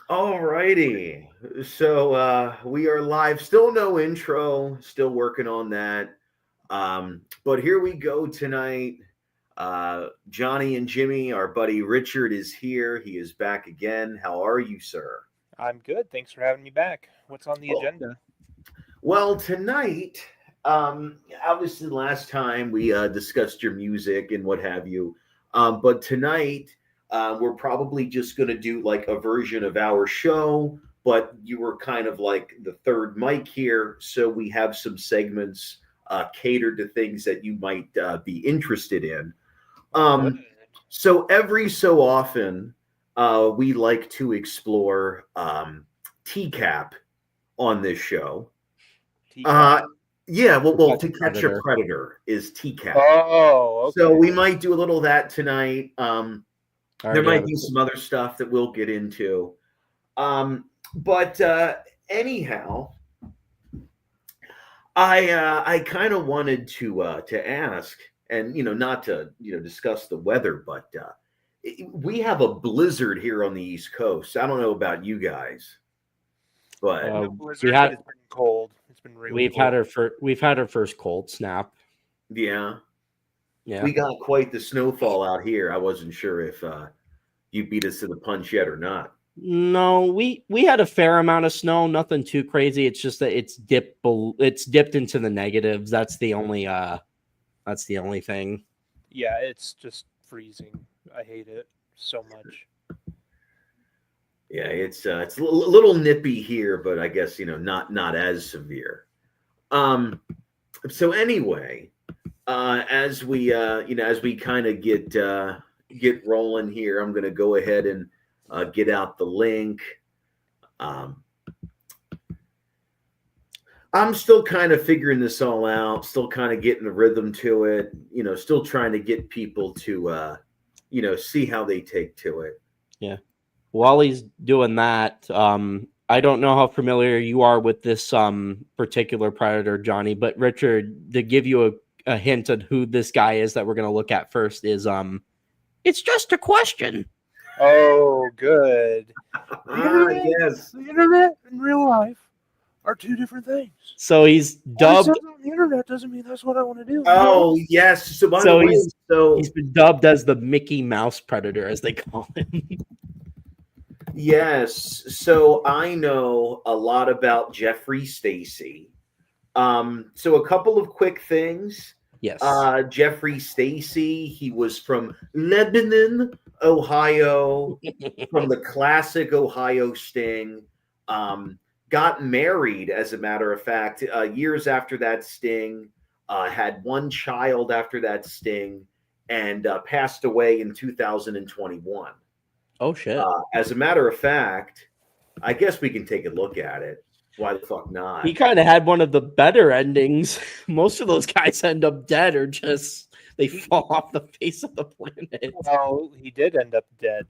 All righty. So we are live. Still no intro. Still working on that. But here we go tonight. Johnny and Jimmy, our buddy Richard is here. He is back again. How are you, sir? I'm good. Thanks for having me back. What's on the Oh, agenda? well, tonight, obviously, last time we discussed your music and what have you. But tonight, we're probably just going to do like a version of our show, but you were kind of like the third mic here. So we have some segments catered to things that you might be interested in. Oh, good. So every so often, we like to explore TCAP on this show. TCAP. Uh, yeah, To well, catch to a catch a predator. predator is TCAP. Oh, So okay. we might do a little of that tonight. I There already might have be it. some other stuff that we'll get into. But anyhow, I kind of wanted to ask, and not to discuss the weather, but we have a blizzard here on the East Coast. I don't know about you guys, but No We blizzard, but had it's been cold. It's been really we've had cold. our first cold snap. yeah, Yeah. we got quite the snowfall out here. I wasn't sure if you beat us to the punch yet or not. No, we had a fair amount of snow, nothing too crazy. It's just that it's dipped into the negatives. That's the only thing. Yeah, it's just freezing. I hate it so much. Yeah, it's a little nippy here, but I guess not as severe. Um, so anyway, as we kind of get rolling here, I'm going to go ahead and get out the link. Um, I'm still kind of figuring this all out, still kind of getting the rhythm to it, still trying to get people to see how they take to it. Yeah. While he's doing that, I don't know how familiar you are with this particular predator, Johnny, but Richard, to give you a hint on who this guy is that we're gonna look at first is it's just a question. Oh, good. The Ah, internet, yes. the internet and real life are two different things. So he's What it dubbed says on the internet doesn't mean that's what I want to do. Oh, yes. So by the so way, he's been dubbed as the Mickey Mouse predator, as they call him. yes. So I know a lot about Jeffrey Stacy. So a couple of quick things. Yes. Jeffrey Stacy, he was from Lebanon, Ohio, from the classic Ohio Sting. Got married, as a matter of fact, years after that sting. Had one child after that sting, and passed away in 2021. Oh shit. As a matter of fact, I guess we can take a look at it. Why the fuck not? He kind of had one of the better endings. Most of those guys end up dead or just they fall off the face of the planet. Well, he did end up dead.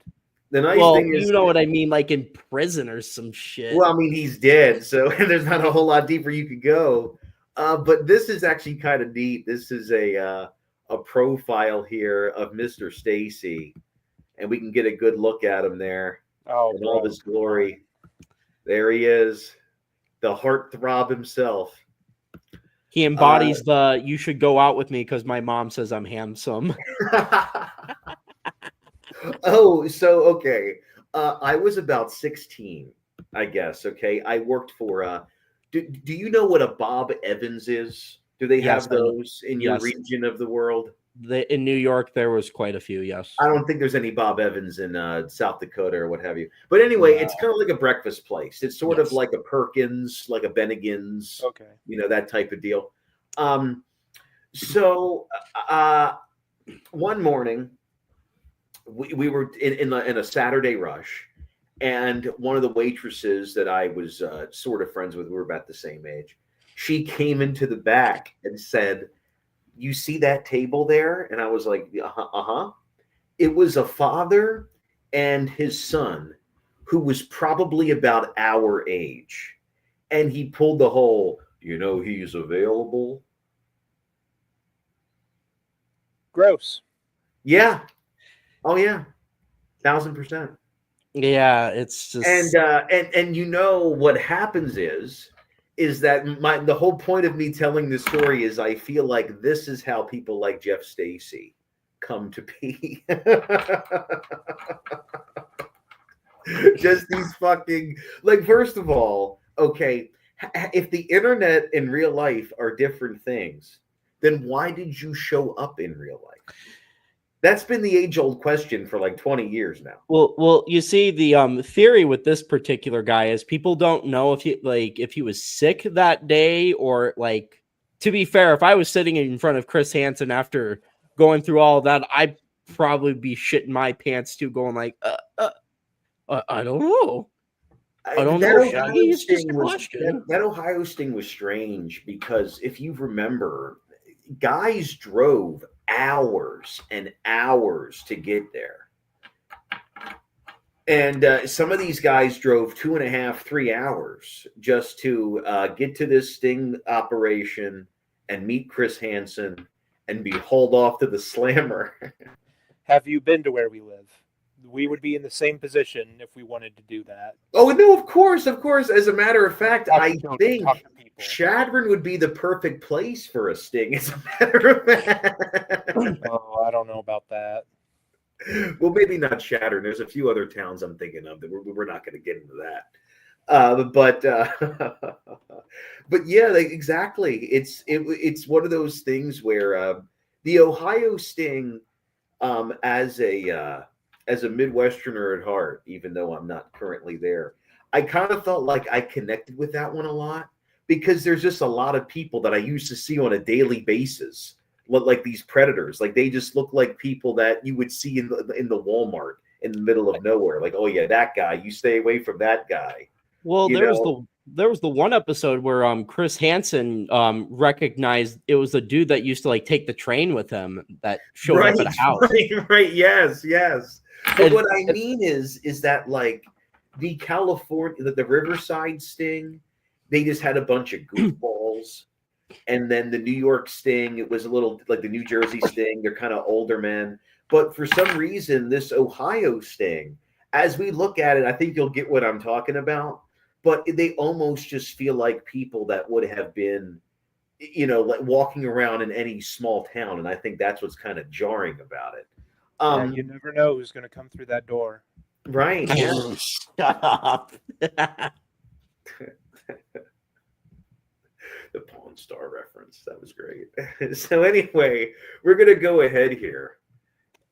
The nice Well, thing is, you know what I mean, like in prison or some shit. well, I mean, he's dead, so there's not a whole lot deeper you could go. But this is actually kind of neat. This is a profile here of Mr. Stacy, and we can get a good look at him there Oh, in all bro. his glory. There he is, the heartthrob himself. He embodies the "you should go out with me because my mom says I'm handsome." Oh, so okay. I was about 16, I guess. Okay, I worked for. Do you know what a Bob Evans is? Do they Yes, have those in your yes. region of the world? In New York, there was quite a few. Yes. I don't think there's any Bob Evans in South Dakota or what have you. But anyway, No. it's kind of like a breakfast place. It's sort of Yes. like a Perkins, like a Bennigan's, Okay. that type of deal. So one morning, we were in a Saturday rush, and one of the waitresses that I was sort of friends with, we were about the same age. She came into the back and said, "You see that table there?" And I was like, "Uh huh." It was a father and his son who was probably about our age, and he pulled the whole, he's available. Gross. Yeah. Oh yeah. 1,000%. Yeah, it's just And you know what happens is that the whole point of me telling this story is I feel like this is how people like Jeff Stacy come to be. Just these fucking, like, first of all, okay, if the internet and real life are different things, then why did you show up in real life? That's been the age-old question for like 20 years now. well, you see, the theory with this particular guy is people don't know if he was sick that day, or like, to be fair, if I was sitting in front of Chris Hansen after going through all of that, I'd probably be shitting my pants too, going like, I don't know. I don't know, Shaggy. It's just a question. That Ohio sting was strange because if you remember, guys drove hours and hours to get there. And some of these guys drove 2.5, 3 hours just to get to this sting operation and meet Chris Hansen and be hauled off to the slammer. Have you been to where we live? We would be in the same position if we wanted to do that. Oh, no, of course. As a matter of fact, I think people. Shadron would be the perfect place for a sting, as a matter of fact. Oh, I don't know about that. Well, maybe not Shadron. There's a few other towns I'm thinking of that we're not going to get into that. But yeah, like, exactly. It's one of those things where the Ohio sting, as a Midwesterner at heart, even though I'm not currently there, I kind of felt like I connected with that one a lot because there's just a lot of people that I used to see on a daily basis, like these predators. Like, they just look like people that you would see in the Walmart in the middle of nowhere. Like, oh yeah, that guy. You stay away from that guy. Well, there was the one episode where Chris Hansen recognized it was the dude that used to like take the train with him that showed up at a house. Right. Yes. But what I mean is that, like, the the Riverside sting, they just had a bunch of goofballs. And then the New York sting, it was a little like the New Jersey sting. They're kind of older men. But for some reason, this Ohio sting, as we look at it, I think you'll get what I'm talking about. But they almost just feel like people that would have been, like walking around in any small town. And I think that's what's kind of jarring about it. Yeah, you never know who's going to come through that door. Right. Yeah. Shut up. The Pawn Star reference. That was great. So anyway, we're going to go ahead here.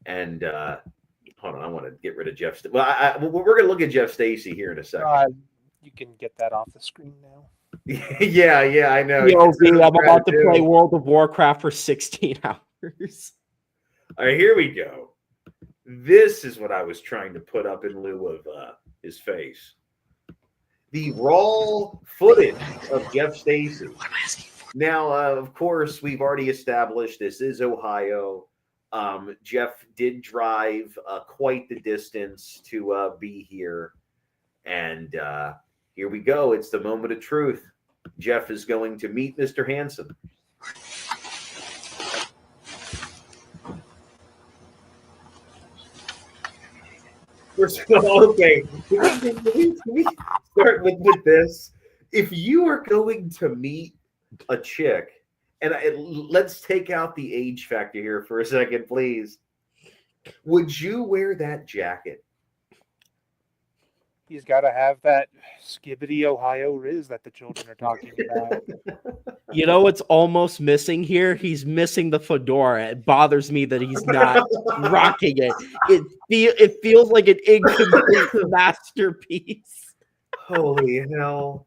And hold on, I want to get rid of Jeff. Well, we're going to look at Jeff Stacy here in a second. You can get that off the screen now. Yeah, I know. I'm about to play World of Warcraft for 16 hours. All right, here we go. This is what I was trying to put up in lieu of his face. The raw footage of Jeff Stacy. What am I asking for? Now, of course, we've already established this is Ohio. Jeff did drive quite the distance to be here. And here we go. It's the moment of truth. Jeff is going to meet Mr. Hansen. Okay. Can we start with this? If you are going to meet a chick, and let's take out the age factor here for a second, please. Would you wear that jacket? He's got to have that skibbity Ohio Riz that the children are talking about. You know what's almost missing here? He's missing the fedora. It bothers me that he's not rocking it. It feels like an incomplete masterpiece. Holy hell.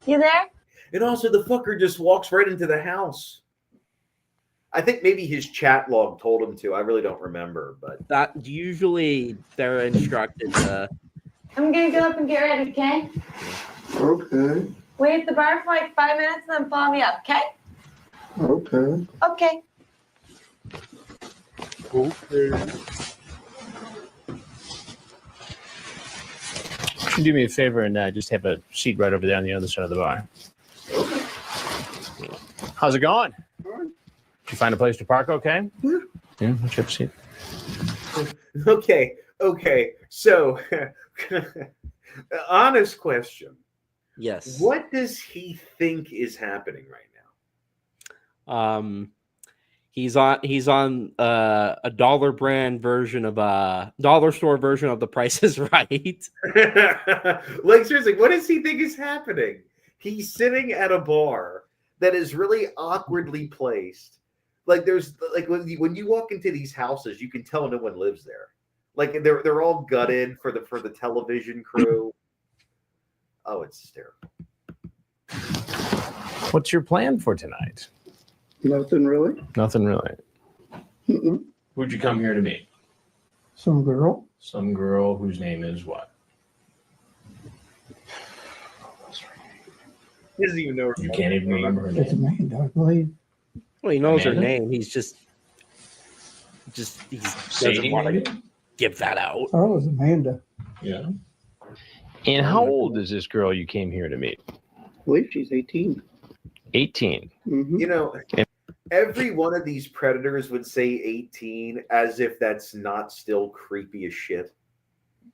You there? And also, the fucker just walks right into the house. I think maybe his chat log told him to. I really don't remember, but that usually they're instructed to. I'm gonna go up and get ready, okay? Okay. Wait at the bar for like 5 minutes and then follow me up, okay? Okay. Okay. Do me a favor and just have a seat right over there on the other side of the bar. How's it going? Did you find a place to park okay? Yeah. Yeah, let's have a seat. Okay. So, honest question. Yes. What does he think is happening right now? He's on a dollar brand version of dollar store version of The Price is Right. Like, seriously, what does he think is happening? He's sitting at a bar that is really awkwardly placed. Like, there's like when you walk into these houses, you can tell no one lives there. Like, they're all gutted for the television crew. Oh, it's hysterical. What's your plan for tonight? Nothing really. Nothing really. Mm-mm. Who'd you come here to meet? Some girl. Some girl whose name is what? He doesn't even know her You name. can't even remember her It's name. Amanda, I believe. Well, he knows Amanda? her name. He Sadie, doesn't want maybe? to give that out. Oh, it was Amanda. Yeah. And how old is this girl you came here to meet? I believe she's 18. 18. Mm-hmm. You know, every one of these predators would say 18 as if that's not still creepy as shit.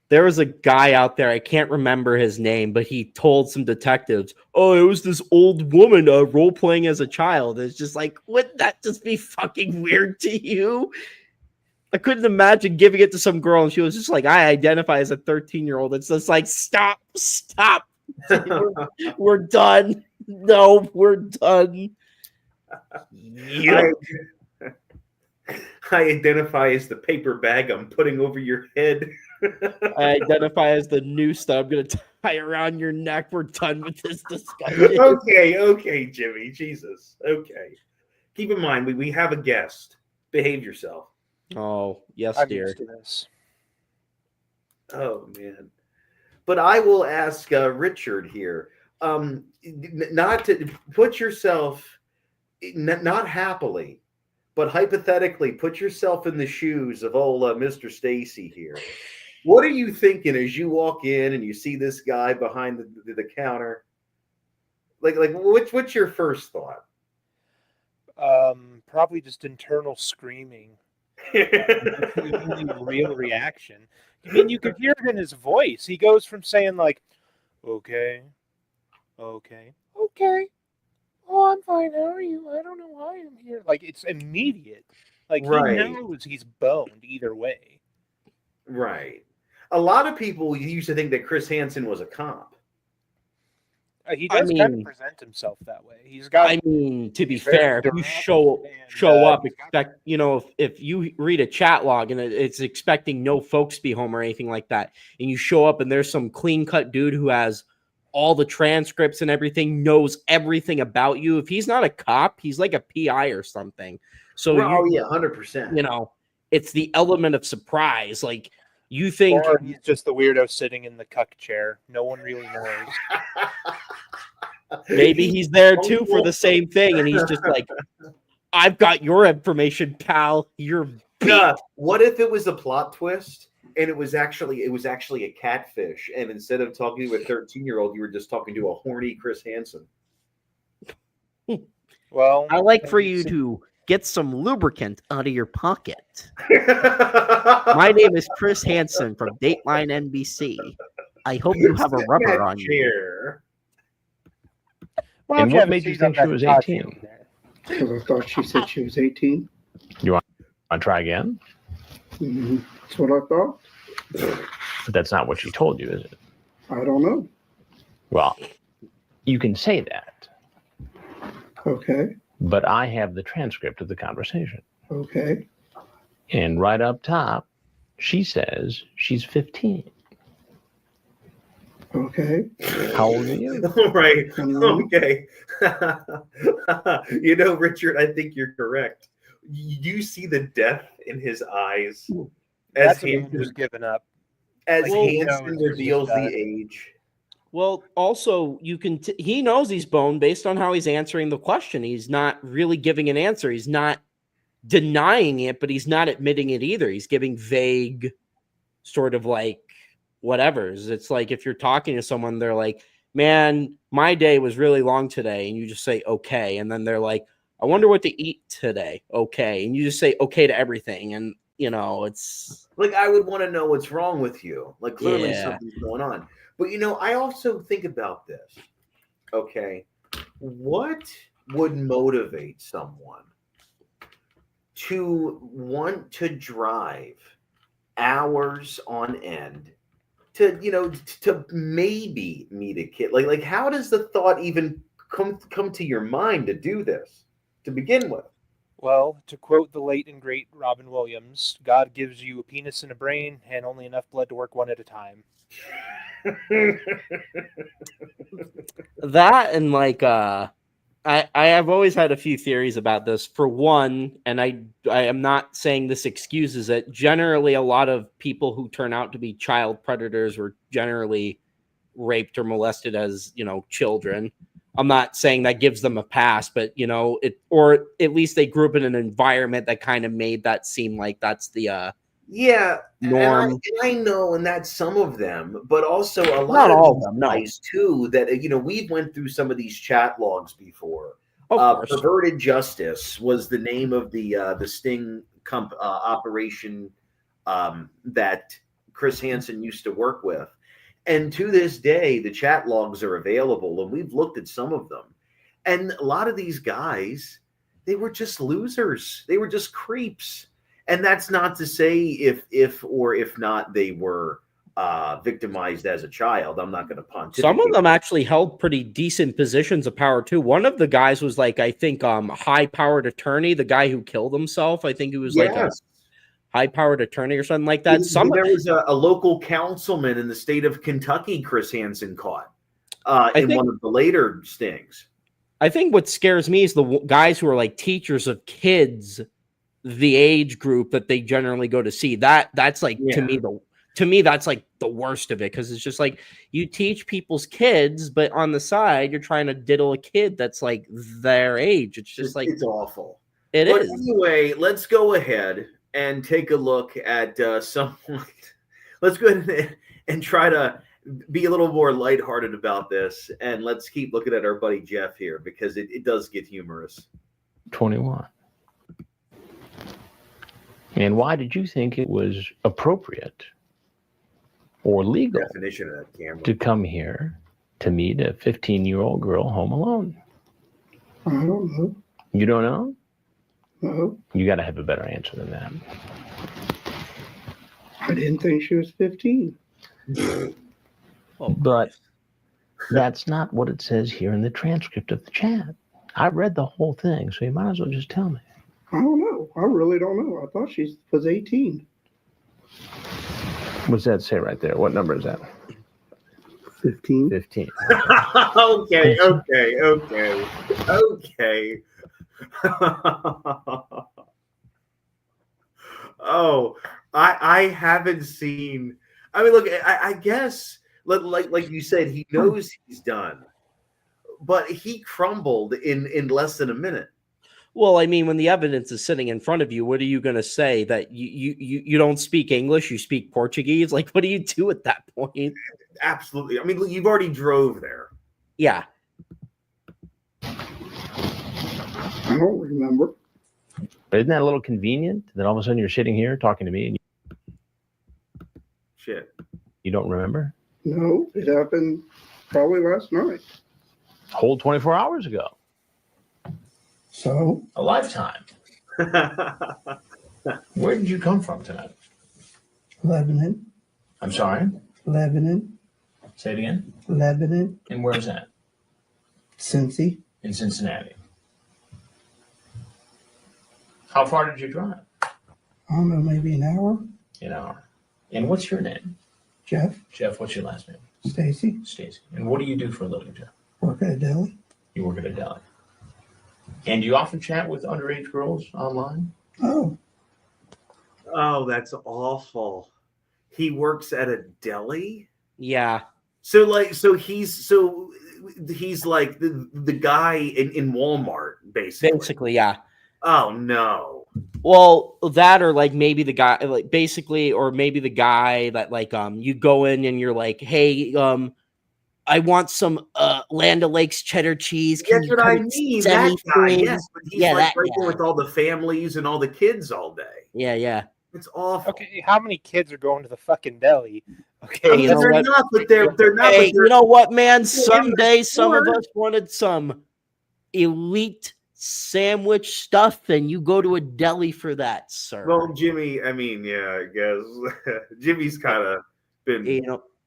There was a guy out there, I can't remember his name, but he told some detectives, "Oh, it was this old woman role playing as a child." It's just like, wouldn't that just be fucking weird to you? I couldn't imagine giving it to some girl and she was just like, "I identify as a 13-year-old." It's just like, stop. We're done. No, we're done. Yep. I identify as the paper bag I'm putting over your head. I identify as the noose that I'm going to tie around your neck. We're done with this discussion. Okay, Jimmy. Jesus. Okay. Keep in mind, we have a guest. Behave yourself. Oh, yes, I'm dear. used to this. Oh, man. But I will ask Richard here, not to put yourself, not happily, but hypothetically, put yourself in the shoes of old Mr. Stacy here. What are you thinking as you walk in and you see this guy behind the counter? Like what's your first thought? Probably just internal screaming. The only real reaction. I mean, you could hear it in his voice. He goes from saying like, "Okay, oh, I'm fine. How are you? I don't know why I'm here." Like, it's immediate. Like, Right. he knows he's boned either way. Right. A lot of people used to think that Chris Hansen was a cop. He does kind of present himself that way. He's got. I mean, to be he's very fair, if you direct show and, up, he's got- expect, if you read a chat log and it's expecting no folks be home or anything like that, and you show up and there's some clean cut dude who has all the transcripts and everything, knows everything about you. If he's not a cop, he's like a PI or something. So Oh yeah, 100%. It's the element of surprise. Like, you think, or he's just the weirdo sitting in the cuck chair. No one really knows. maybe he's there too for the same thing, and he's just like, "I've got your information, pal. You're what if it was a plot twist and it was actually a catfish, and instead of talking to a 13-year-old, you were just talking to a horny Chris Hansen? Well, I like for you to get some lubricant out of your pocket. My name is Chris Hansen from Dateline NBC. I hope you have a rubber on you." Chair. Why And don't you what have a made you seat think on she that was couch 18? over there? Because I thought she said she was 18. Want to try again? Mm-hmm. That's what I thought. But that's not what she told you, is it? I don't know. Well, you can say that, Okay. but I have the transcript of the conversation. Okay. And right up top, she says she's 15. Okay. How old are you? All right. 21. Okay. Richard, I think you're correct. You see the death in his eyes as That's a man who's Hansen, given up. as Like, he Hansen knows reveals he's the done. age. Well, also, he knows he's boned based on how he's answering the question. He's not really giving an answer. He's not denying it, but he's not admitting it either. He's giving vague, sort of like whatevers. It's like if you're talking to someone, they're like, "Man, my day was really long today," and you just say, "Okay," and then they're like, I wonder what to eat today. Okay. And you just say okay to everything. And, it's Like, I would want to know what's wrong with you. Like, clearly Yeah. something's going on. But, I also think about this. Okay. What would motivate someone to want to drive hours on end to maybe meet a kid? Like how does the thought even come to your mind to do this to begin with? Well, to quote the late and great Robin Williams, God gives you a penis and a brain and only enough blood to work one at a time. that and I have always had a few theories about this. For one, and I am not saying this excuses it, generally a lot of people who turn out to be child predators were generally raped or molested as, children. I'm not saying that gives them a pass, but or at least they grew up in an environment that kind of made that seem like that's the Yeah, norm. and I know, and that's some of them, but also a lot Not of all of these them, no. guys too. That we've went through some of these chat logs before. Of course. Perverted Justice was the name of the Sting operation that Chris Hansen used to work with, and to this day, the chat logs are available, and we've looked at some of them, and a lot of these guys, they were just losers. They were just creeps. And that's not to say if not they were victimized as a child. I'm not going to pontificate. Some of them actually held pretty decent positions of power too. One of the guys was I think high-powered attorney. The guy who killed himself, I think he was like a high-powered attorney or something like that. There was a local councilman in the state of Kentucky, Chris Hansen caught one of the later stings. I think what scares me is the guys who are teachers of kids, the age group that they generally go to see. That's to me that's the worst of it, because it's just you teach people's kids, but on the side you're trying to diddle a kid that's their age. It's just it's awful. It is. Anyway, let's go ahead and take a look at someone. Let's go ahead and try to be a little more lighthearted about this, and let's keep looking at our buddy Jeff here, because it does get humorous. 21. And why did you think it was appropriate or legal Definition of that camera to come here to meet a 15-year-old girl home alone? I don't know. You don't know? No, You got to have a better answer than that. I didn't think she was 15. But that's not what it says here in the transcript of the chat. I read the whole thing, so you might as well just tell me. I don't know. I really don't know. I thought she was 18. What's that say right there? What number is that? 15. 15. okay. Oh, I haven't seen. I mean, look, I guess like you said, he knows he's done, but he crumbled in less than a minute. Well, I mean, when the evidence is sitting in front of you, what are you going to say? That you don't speak English, you speak Portuguese? What do you do at that point? Absolutely. I mean, you've already drove there. Yeah. I don't remember. But isn't that a little convenient that all of a sudden you're sitting here talking to me and Shit. you don't remember? No, it happened probably last night. Whole 24 hours ago. So, A lifetime. Where did you come from tonight? Lebanon, I'm sorry? Lebanon, Say it again. Lebanon, And where's that? Cincy, In Cincinnati. How far did you drive? I don't know, maybe an hour. An hour. And what's your name? Jeff, Jeff, what's your last name? Stacy, Stacy. And what do you do for a living, Jeff? work at a deli. You work at a deli. And do you often chat with underage girls online? Oh, Oh, that's awful. He works at a deli. Yeah. So he's like the guy in Walmart, basically. Basically, yeah. Oh no. Well, that or maybe the guy basically, or maybe the guy that you go in and you're like, hey, I want some Land O'Lakes cheddar cheese. Can That's you what I come mean. send That me guy, things?" yes, but he's Yeah, like that right there guy. with all the families and all the kids all day. Yeah. It's awful. Okay, how many kids are going to the fucking deli? Okay, I mean, you know they're what? not, but they're not. Hey, but they're, you know what, man? in Someday the some of store. us wanted some elite sandwich stuff, and you go to a deli for that, sir. Well, Jimmy, I mean, yeah, I guess Jimmy's kind of been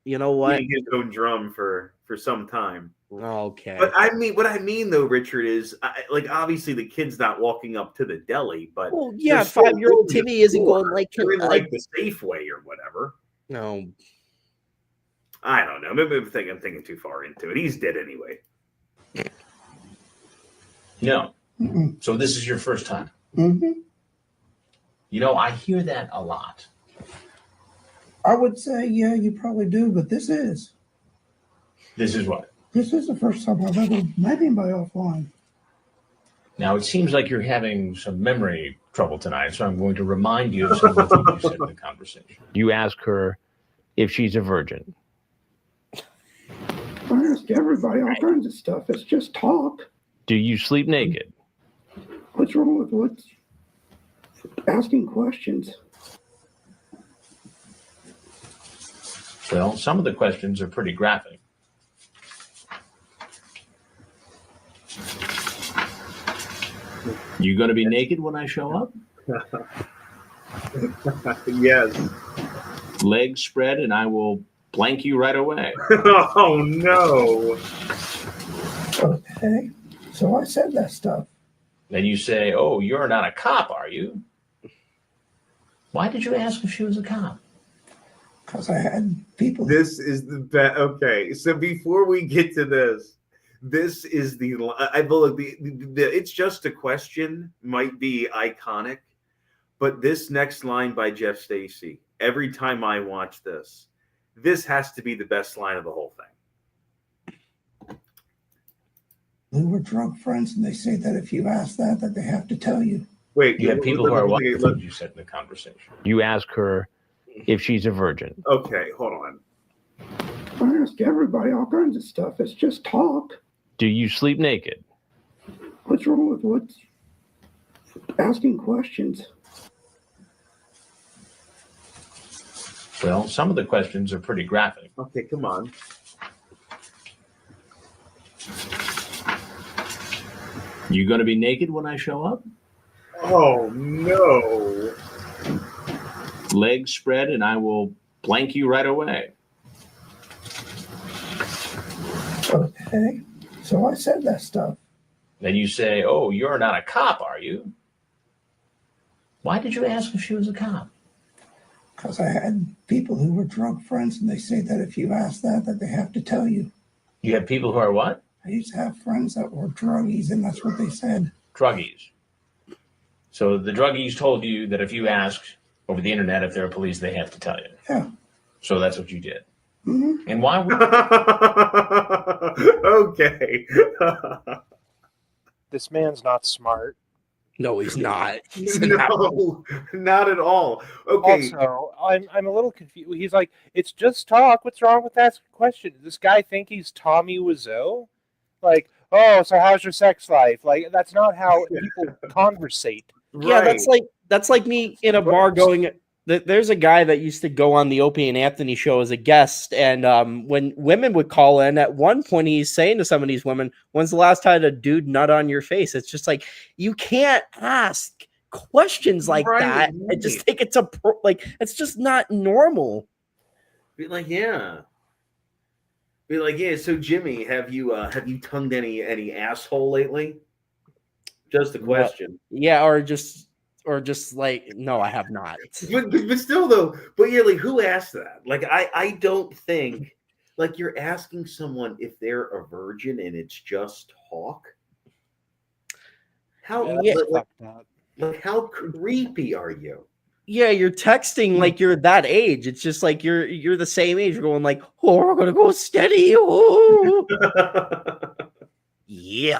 you know what? beating his own drum for some time. Okay. But I mean, what I mean though, Richard, is like obviously the kid's not walking up to the deli, but Well, yeah, they're still 5-year-old in the Timmy isn't store. going like, They're in like the Safeway or whatever. no. I don't know. Maybe I'm thinking too far into it. He's dead anyway. No. Mm-mm. So this is your first time. Mm-hmm. You know, I hear that a lot. I would say, yeah, you probably do, but this is What? This is the first time I've ever met anybody offline. Now, it seems like you're having some memory trouble tonight, so I'm going to remind you of some of the things you said in the conversation. You ask her if she's a virgin. I ask everybody all kinds of stuff. It's just talk. Do you sleep naked? What's wrong with what's asking questions? Well, some of the questions are pretty graphic. You going to be naked when I show up? Yes. Legs spread, and I will blank you right away. Oh no. Okay. So I said that stuff. Then you say, "Oh, you're not a cop, are you?" Why did you ask if she was a cop? Because I had people. This is the best. Okay, so before we get to this is the I believe the it's just a question might be iconic, but this next line by Jeff Stacy, every time I watch this has to be the best line of the whole thing. We were drunk friends, and they say that if you ask that they have to tell you. Wait, You have people who are what? look, You said in the conversation. You ask her if she's a virgin. okay, hold on. I ask everybody all kinds of stuff. It's just talk. Do you sleep naked? What's wrong with what's asking questions? Well, some of the questions are pretty graphic. Okay, come on. You going to be naked when I show up? Oh no. Legs spread, and I will blank you right away. Okay. So I said that stuff. Then you say, "Oh, you're not a cop, are you?" Why did you ask if she was a cop? Because I had people who were drunk friends, and they say that if you ask that they have to tell you. You have people who are what? I used to have friends that were druggies, and that's what they said. Druggies. So the druggies told you that if you ask over the internet if there are police, they have to tell you. Yeah. So that's what you did. Mm-hmm. And why would Okay. This man's not smart. No, he's not. He's not. No, not at all. Okay. Also, I'm a little confused. He's like, it's just talk. What's wrong with asking questions? Does this guy think he's Tommy Wiseau? Like, oh, so how's your sex life? Like, that's not how people conversate. Yeah, Right. that's like me in a bar going. There's a guy that used to go on the Opie and Anthony show as a guest, and when women would call in, at one point he's saying to some of these women, "When's the last time a dude nut on your face?" It's just like you can't ask questions like Right, that. I just think it's it's just not normal. Be like, yeah. Be like, yeah. So Jimmy, have you tongued any asshole lately? Just a question. Yeah, or just like, no, I have not. But still though, but yeah, like who asked that? Like I don't think like you're asking someone if they're a virgin and it's just talk. How Yeah. like how creepy are you? Yeah, you're texting like you're that age. It's just like you're the same age. You're going like, oh, we're gonna go steady. Oh. Yeah.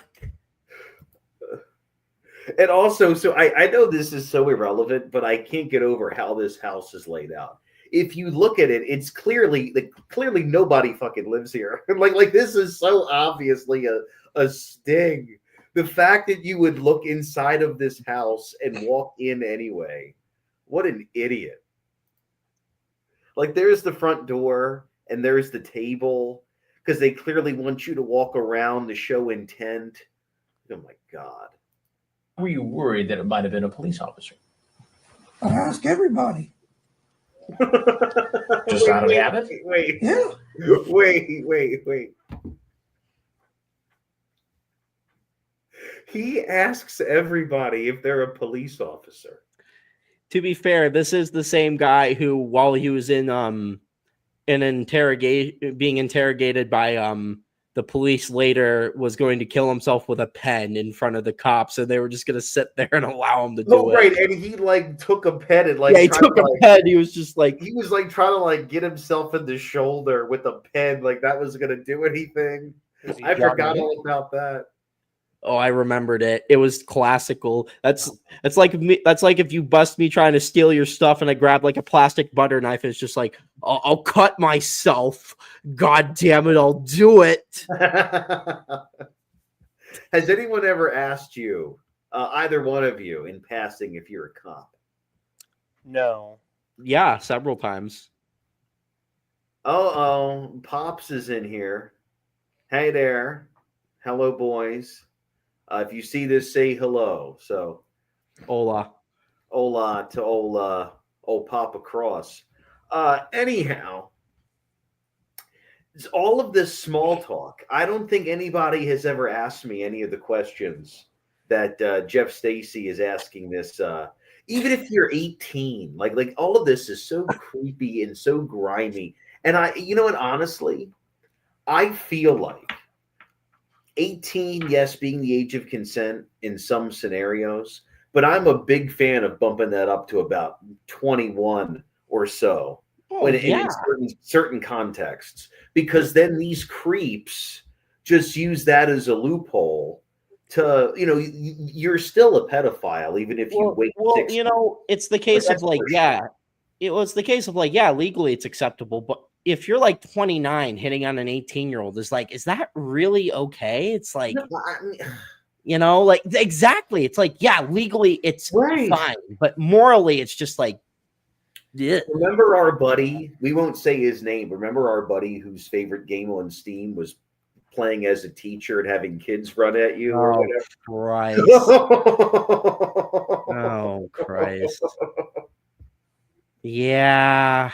And also, so I know this is so irrelevant, but I can't get over how this house is laid out. if you look at it, it's clearly nobody fucking lives here. like this is so obviously a sting. The fact that you would look inside of this house and walk in anyway, what an idiot. Like there's the front door and there's the table because they clearly want you to walk around to show intent. Oh my God. Were you worried that it might have been a police officer? I ask everybody. Just out of habit? Wait. Yeah. Wait. He asks everybody if they're a police officer. To be fair, this is the same guy who, while he was in being interrogated by the police later, was going to kill himself with a pen in front of the cops, and they were just going to sit there and allow him to do it. Right, and he like took a pen and like he took a pen. He was just like trying to like get himself in the shoulder with a pen, like that was going to do anything. I forgot all about that. Oh, I remembered it. It was classical. That's like if you bust me trying to steal your stuff and I grab like a plastic butter knife and it's just like, I'll cut myself. God damn it, I'll do it. Has anyone ever asked you, either one of you, in passing, if you're a cop? No. Yeah, several times. Oh, Pops is in here. Hey there. Hello, boys. If you see this, say hello. So, hola to old Papa Cross. Anyhow, it's all of this small talk. I don't think anybody has ever asked me any of the questions that Jeff Stacy is asking this. Even if you're 18, like all of this is so creepy and so grimy. And and honestly, I feel like 18, yes, being the age of consent in some scenarios, but I'm a big fan of bumping that up to about 21 or so in certain contexts, because then these creeps just use that as a loophole to, you're still a pedophile even if you wait. Well, it's the case of like, it was the case of like, legally it's acceptable, but if you're like 29 hitting on an 18-year-old, is that really okay? It's like, like exactly. It's like, legally it's fine, but morally it's just like, yeah. Remember our buddy? We won't say his name. Remember our buddy whose favorite game on Steam was playing as a teacher and having kids run at you or whatever? Christ. Oh, Christ. Yeah.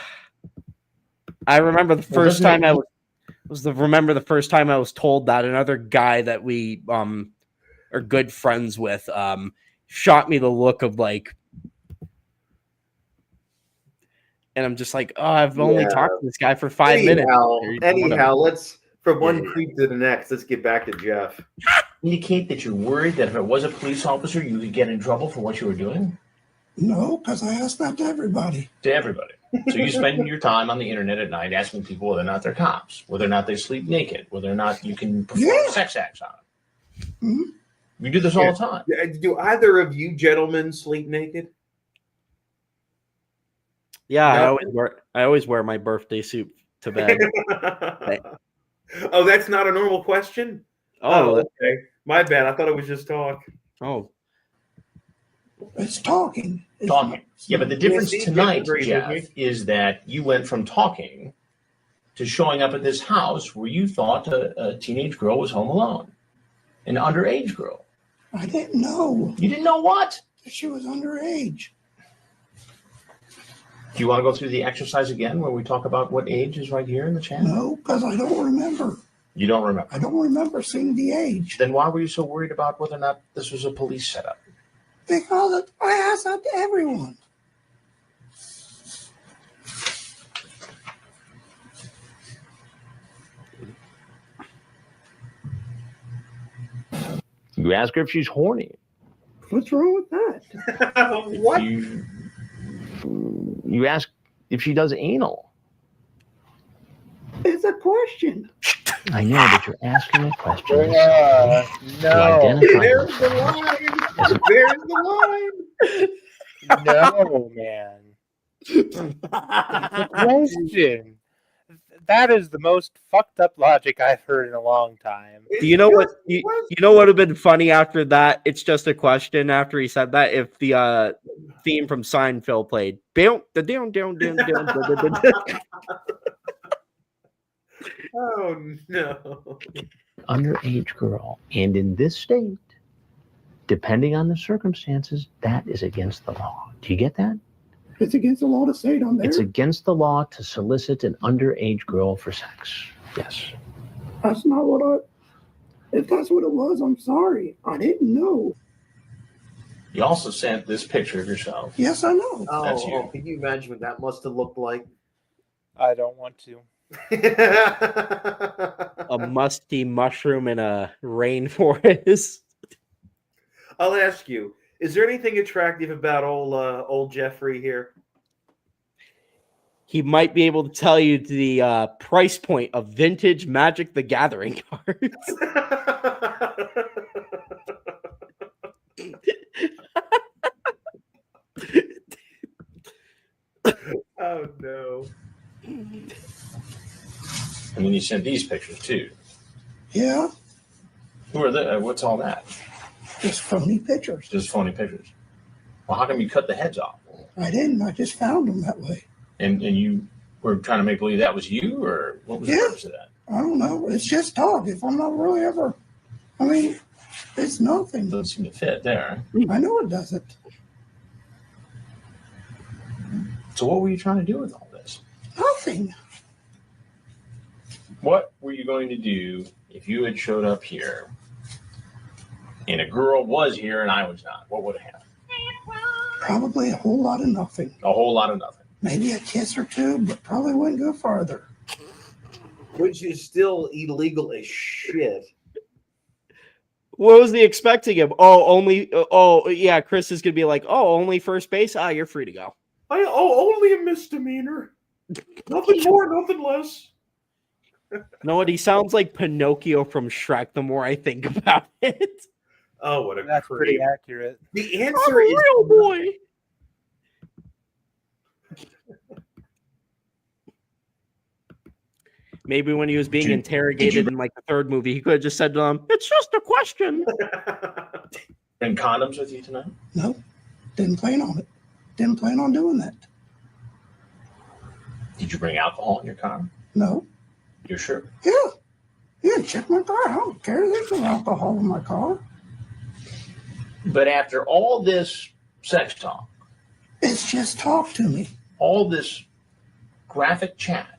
I remember the first time I was told that another guy that we are good friends with shot me the look of like, and I'm just like, oh, I've only talked to this guy for 5 minutes. Anyhow, let's from one creep to the next. Let's get back to Jeff. Indicate that you're worried that if it was a police officer, you could get in trouble for what you were doing? No, because I asked that to everybody. To everybody. So you spend your time on the internet at night asking people whether or not they're cops, whether or not they sleep naked, whether or not you can perform sex acts on them. Mm-hmm. You do this all the time. Do either of you gentlemen sleep naked? Yeah, no. I always wear my birthday suit to bed. Oh, that's not a normal question? Oh, okay. My bad. I thought it was just talk. Oh. It's talking. Yeah, but the difference tonight, Jeff, is that you went from talking to showing up at this house where you thought a teenage girl was home alone. An underage girl. I didn't know. You didn't know what? She was underage. Do you want to go through the exercise again where we talk about what age is right here in the chat? No, because I don't remember. You don't remember? I don't remember seeing the age. Then why were you so worried about whether or not this was a police setup? Because I asked that to everyone. You ask her if she's horny. What's wrong with that? What? You ask if she does anal. It's a question. I know, but you're asking a question. No. There's the line. There's the line. No, man. The question. That is the most fucked up logic I've heard in a long time. Do you know what you know what would have been funny after that? It's just a question after he said that if the theme from Seinfeld played. Oh no. Underage girl. And in this state, depending on the circumstances, that is against the law. Do you get that? It's against the law to say it on there. It's against the law to solicit an underage girl for sex. Yes. That's not what I. If that's what it was, I'm sorry. I didn't know. You also sent this picture of yourself. Yes, I know. That's you. Can you imagine what that must have looked like? I don't want to. A musty mushroom in a rainforest. I'll ask you, is there anything attractive about old Jeffrey here? He might be able to tell you the price point of vintage Magic the Gathering cards. Oh no. And then you sent these pictures too. Yeah, Who are they? What's all that? just phony pictures. Just phony pictures. Well, how come you cut the heads off? I didn't. I just found them that way. And you were trying to make believe that was you, or what was the purpose of that? I don't know. It's just talk. If I'm not really ever, I mean, it's nothing. Doesn't seem to fit there. I know it doesn't. So what were you trying to do with all this? Nothing. What were you going to do if you had showed up here and a girl was here and I was not? What would have happened? Probably a whole lot of nothing. A whole lot of nothing. Maybe a kiss or two, but probably wouldn't go farther. Which is still illegal as shit. What was he expecting him? Oh, only. Oh, yeah. Chris is gonna be like, oh, only first base. Ah, you're free to go. Only a misdemeanor. Nothing more, nothing less. You know what? He sounds like Pinocchio from Shrek. The more I think about it. Oh, what a That's creep. pretty accurate. The I'm a answer is real boy. Maybe when he was being interrogated in like the third movie, he could have just said to them, "It's just a question." And condoms with you tonight? No, didn't plan on it. Didn't plan on doing that. Did you bring alcohol in your car? No. You're sure? Yeah. Yeah, check my car. I don't care. There's no alcohol in my car. But after all this sex talk, It's just talk to me. all this graphic chat,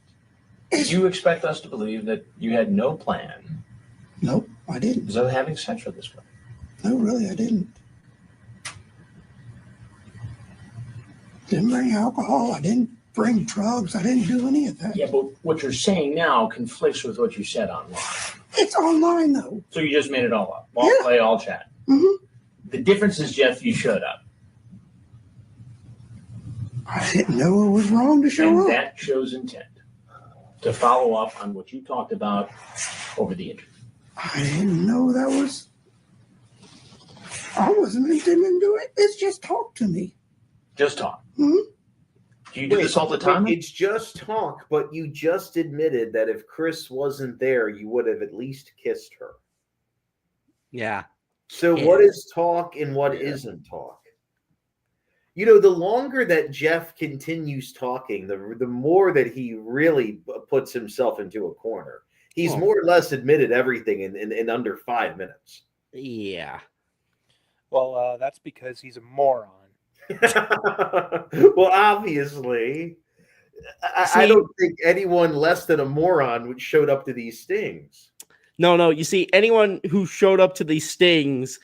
It's, you expect us to believe that you had no plan Nope, I didn't. of having sex with this girl? No, really, I didn't. Didn't bring alcohol. I didn't bring drugs. I didn't do any of that. Yeah, but what you're saying now conflicts with what you said online. It's online, though. So you just made it all up. All Yeah. play, all chat. Mm-hmm. The difference is, Jeff, you showed up. I didn't know it was wrong to show And up. that shows intent to follow up on what you talked about over the internet. I didn't know that was. I wasn't intending to do it. It's just talk to me. Just talk. Mm-hmm. Do you do this all the time? It's just talk, but you just admitted that if Chris wasn't there, you would have at least kissed her. Yeah. So what is talk and what isn't talk? You know, the longer that Jeff continues talking, the more that he really puts himself into a corner. He's more or less admitted everything in under 5 minutes. Yeah. Well, that's because he's a moron. Well, obviously, I don't think anyone less than a moron would showed up to these stings. No. You see, anyone who showed up to these stings,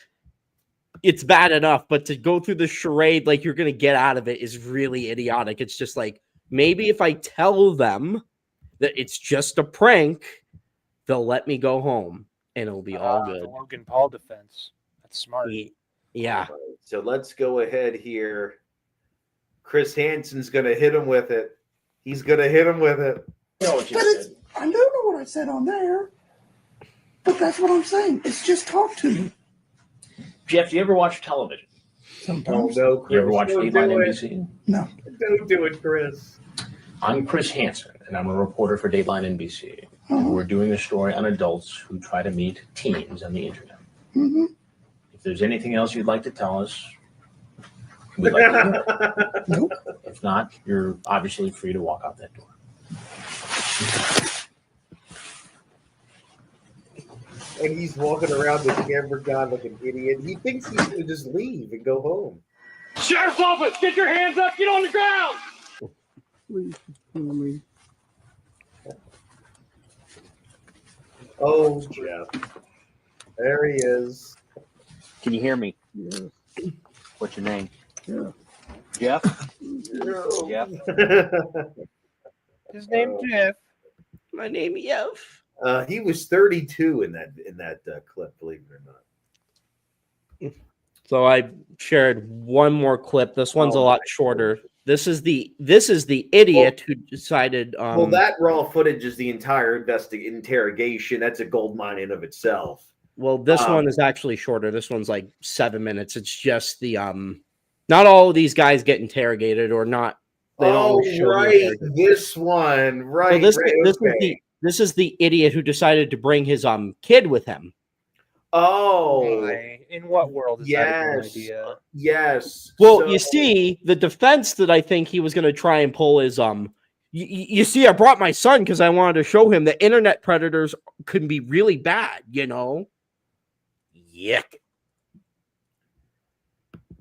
it's bad enough, but to go through the charade like you're going to get out of it is really idiotic. It's just like, maybe if I tell them that it's just a prank, they'll let me go home and it'll be all good. The Logan Paul defense. That's smart. Yeah. So let's go ahead here. Chris Hansen's going to hit him with it. He's going to hit him with it. You know what you But said. it's. I don't know what I said on there. But that's what I'm saying. It's just talk to me. Jeff, do you ever watch television? Sometimes. No, You ever Chris, watch don't Dateline do it. NBC? No. Don't do it, Chris. I'm Chris Hansen, and I'm a reporter for Dateline NBC. And we're doing a story on adults who try to meet teens on the internet. Mm-hmm. If there's anything else you'd like to tell us, we'd like to hear it. Nope. If not, you're obviously free to walk out that door. And he's walking around the camera guy like an idiot. He thinks he's going to just leave and go home. Sheriff's office, get your hands up, get on the ground! Please. Oh, Jeff. There he is. Can you hear me? Yeah. What's your name? Yeah. Jeff? No. Jeff? His name Jeff. My name Yev. He was 32 in that clip, believe it or not. So I shared one more clip. This one's a lot shorter. This is the idiot who decided. Well, that raw footage is the entire interrogation. That's a gold mine in of itself. Well, this one is actually shorter. This one's like 7 minutes. It's just the not all of these guys get interrogated or not. They don't always show right. This one, right. So this is the idiot who decided to bring his kid with him. Oh, Why? In what world is that a good idea? Yes. Well, So- you see, the defense that I think he was going to try and pull is you see, I brought my son because I wanted to show him that internet predators can be really bad, you know. Yuck.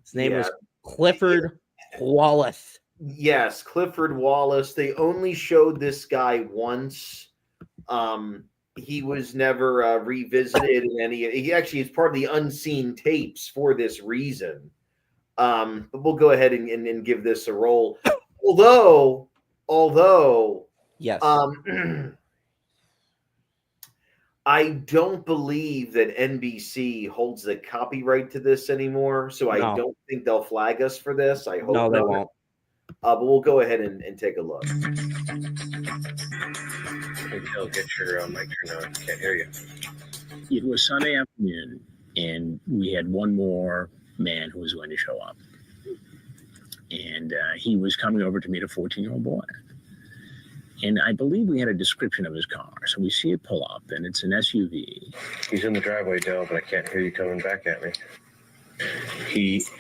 His name was Clifford Wallace. Yes, Clifford Wallace. They only showed this guy once. He was never revisited in any. He actually is part of the unseen tapes for this reason. But we'll go ahead and give this a roll. Although, Yes. I don't believe that NBC holds the copyright to this anymore, so I No. don't think they'll flag us for this. I hope No, they not. won't. But we'll go ahead and take a look. Until get your mic turned on. Can't hear you. It was Sunday afternoon, and we had one more man who was going to show up. And he was coming over to meet a 14-year-old boy. And I believe we had a description of his car. So we see it pull up, and it's an SUV. He's in the driveway, Dell, but I can't hear you coming back at me. He's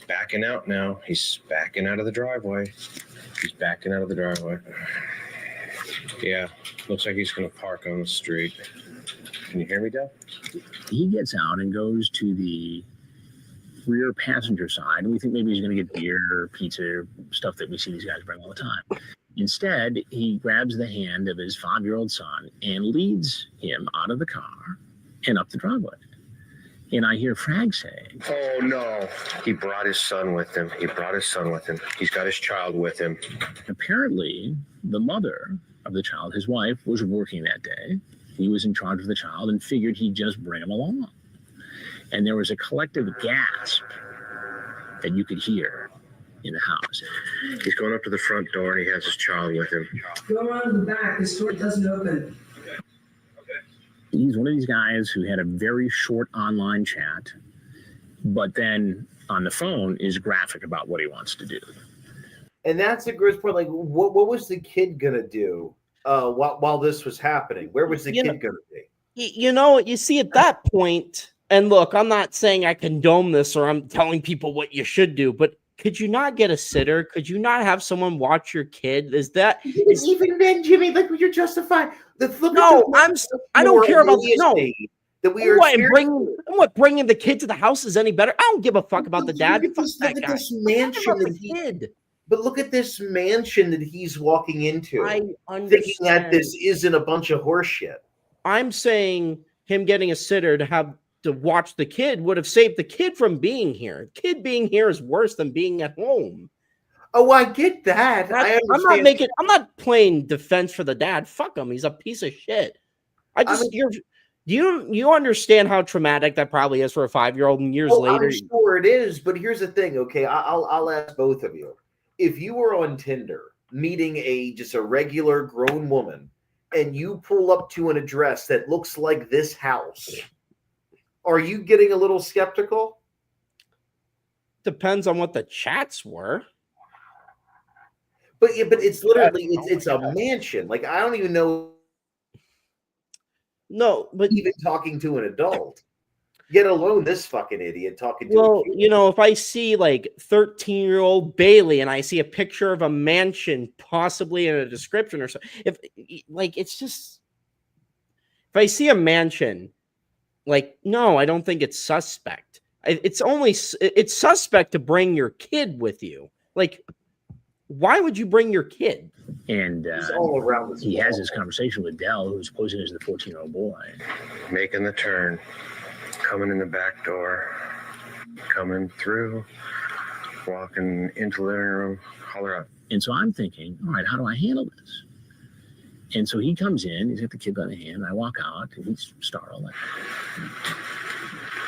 backing out now. He's backing out of the driveway. He's backing out of the driveway. Yeah, looks like he's going to park on the street. Can you hear me, Dell? He gets out and goes to the rear passenger side, and we think maybe he's going to get beer, pizza, stuff that we see these guys bring all the time. Instead, he grabs the hand of his 5-year-old son and leads him out of the car and up the driveway. And I hear Frag say, Oh, no. He brought his son with him. He's got his child with him. apparently the mother of the child, his wife, was working that day. He was in charge of the child and figured he'd just bring him along. And there was a collective gasp that you could hear in the house. He's going up to the front door, and he has his child with him. Go around to the back. This door doesn't open. He's one of these guys who had a very short online chat, but then on the phone is graphic about what he wants to do. And that's a great point. Like, what was the kid gonna do while this was happening? Where was the kid gonna be? You know, you see at that point, and look, I'm not saying I condone this or I'm telling people what you should do, but could you not get a sitter? Could you not have someone watch your kid? Even then, Jimmy, like you're justified. I don't care about that we are bringing the kid to the house is any better. I don't give a fuck about the dad. Look at this mansion but look at this mansion that he's walking into. I thinking that this isn't a bunch of horseshit. I'm saying him getting a sitter to watch the kid would have saved the kid from being here. Kid being here is worse than being at home. Oh, I get that. I'm not playing defense for the dad. Fuck him. He's a piece of shit. You understand how traumatic that probably is for a 5-year-old and years later? I'm sure it is, but here's the thing, okay? I'll ask both of you. If you were on Tinder meeting just a regular grown woman and you pull up to an address that looks like this house, are you getting a little skeptical? Depends on what the chats were. But it's literally it's a mansion. Like I don't even know. No, but even talking to an adult, get alone this fucking idiot talking to. Well, if I see like 13-year-old Bailey and I see a picture of a mansion, possibly in a description or so, if I see a mansion, like, no, I don't think it's suspect. It's suspect to bring your kid with you. Like, why would you bring your kid? And all around he has this conversation with Dell, who's posing as the 14-year-old boy. Making the turn, coming in the back door, coming through, walking into the living room, holler up. And so I'm thinking, all right, how do I handle this? And so he comes in, he's got the kid by the hand, I walk out, and he's startled.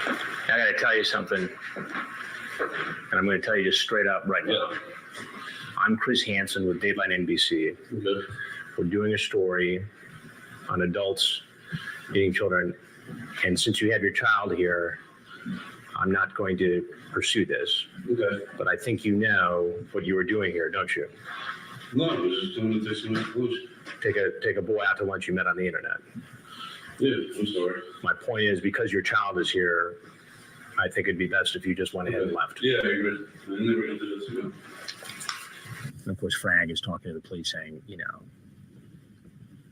I got to tell you something, and I'm going to tell you just straight up right now. I'm Chris Hansen with Dateline NBC. We're doing a story on adults eating children. And since you have your child here, I'm not going to pursue this. Okay. But I think you know what you were doing here, don't you? No, I was just doing it to take some exclusion. Take a boy out to lunch you met on the internet. Yeah, I'm sorry. My point is, because your child is here, I think it'd be best if you just went ahead and left. Yeah, I agree. I never going to do this again. And of course, Frag is talking to the police saying,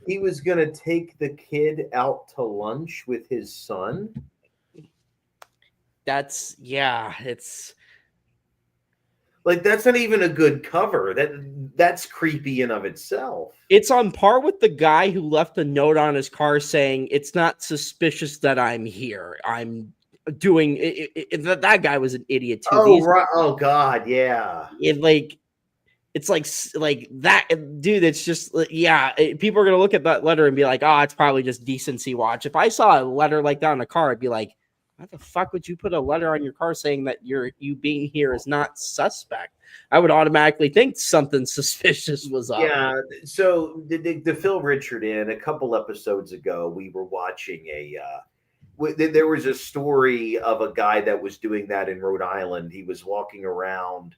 he was going to take the kid out to lunch with his son. It's like, that's not even a good cover. That's creepy in of itself. It's on par with the guy who left a note on his car saying, "It's not suspicious that I'm here. I'm doing it." That guy was an idiot too. Oh, right. Oh God. Yeah. It's like that, dude. It's just, people are going to look at that letter and be like, oh, it's probably just decency watch. If I saw a letter like that in a car, I'd be like, why the fuck would you put a letter on your car saying that you being here is not suspect? I would automatically think something suspicious was up. Yeah. So the Phil Richard in a couple episodes ago, we were watching there was a story of a guy that was doing that in Rhode Island. He was walking around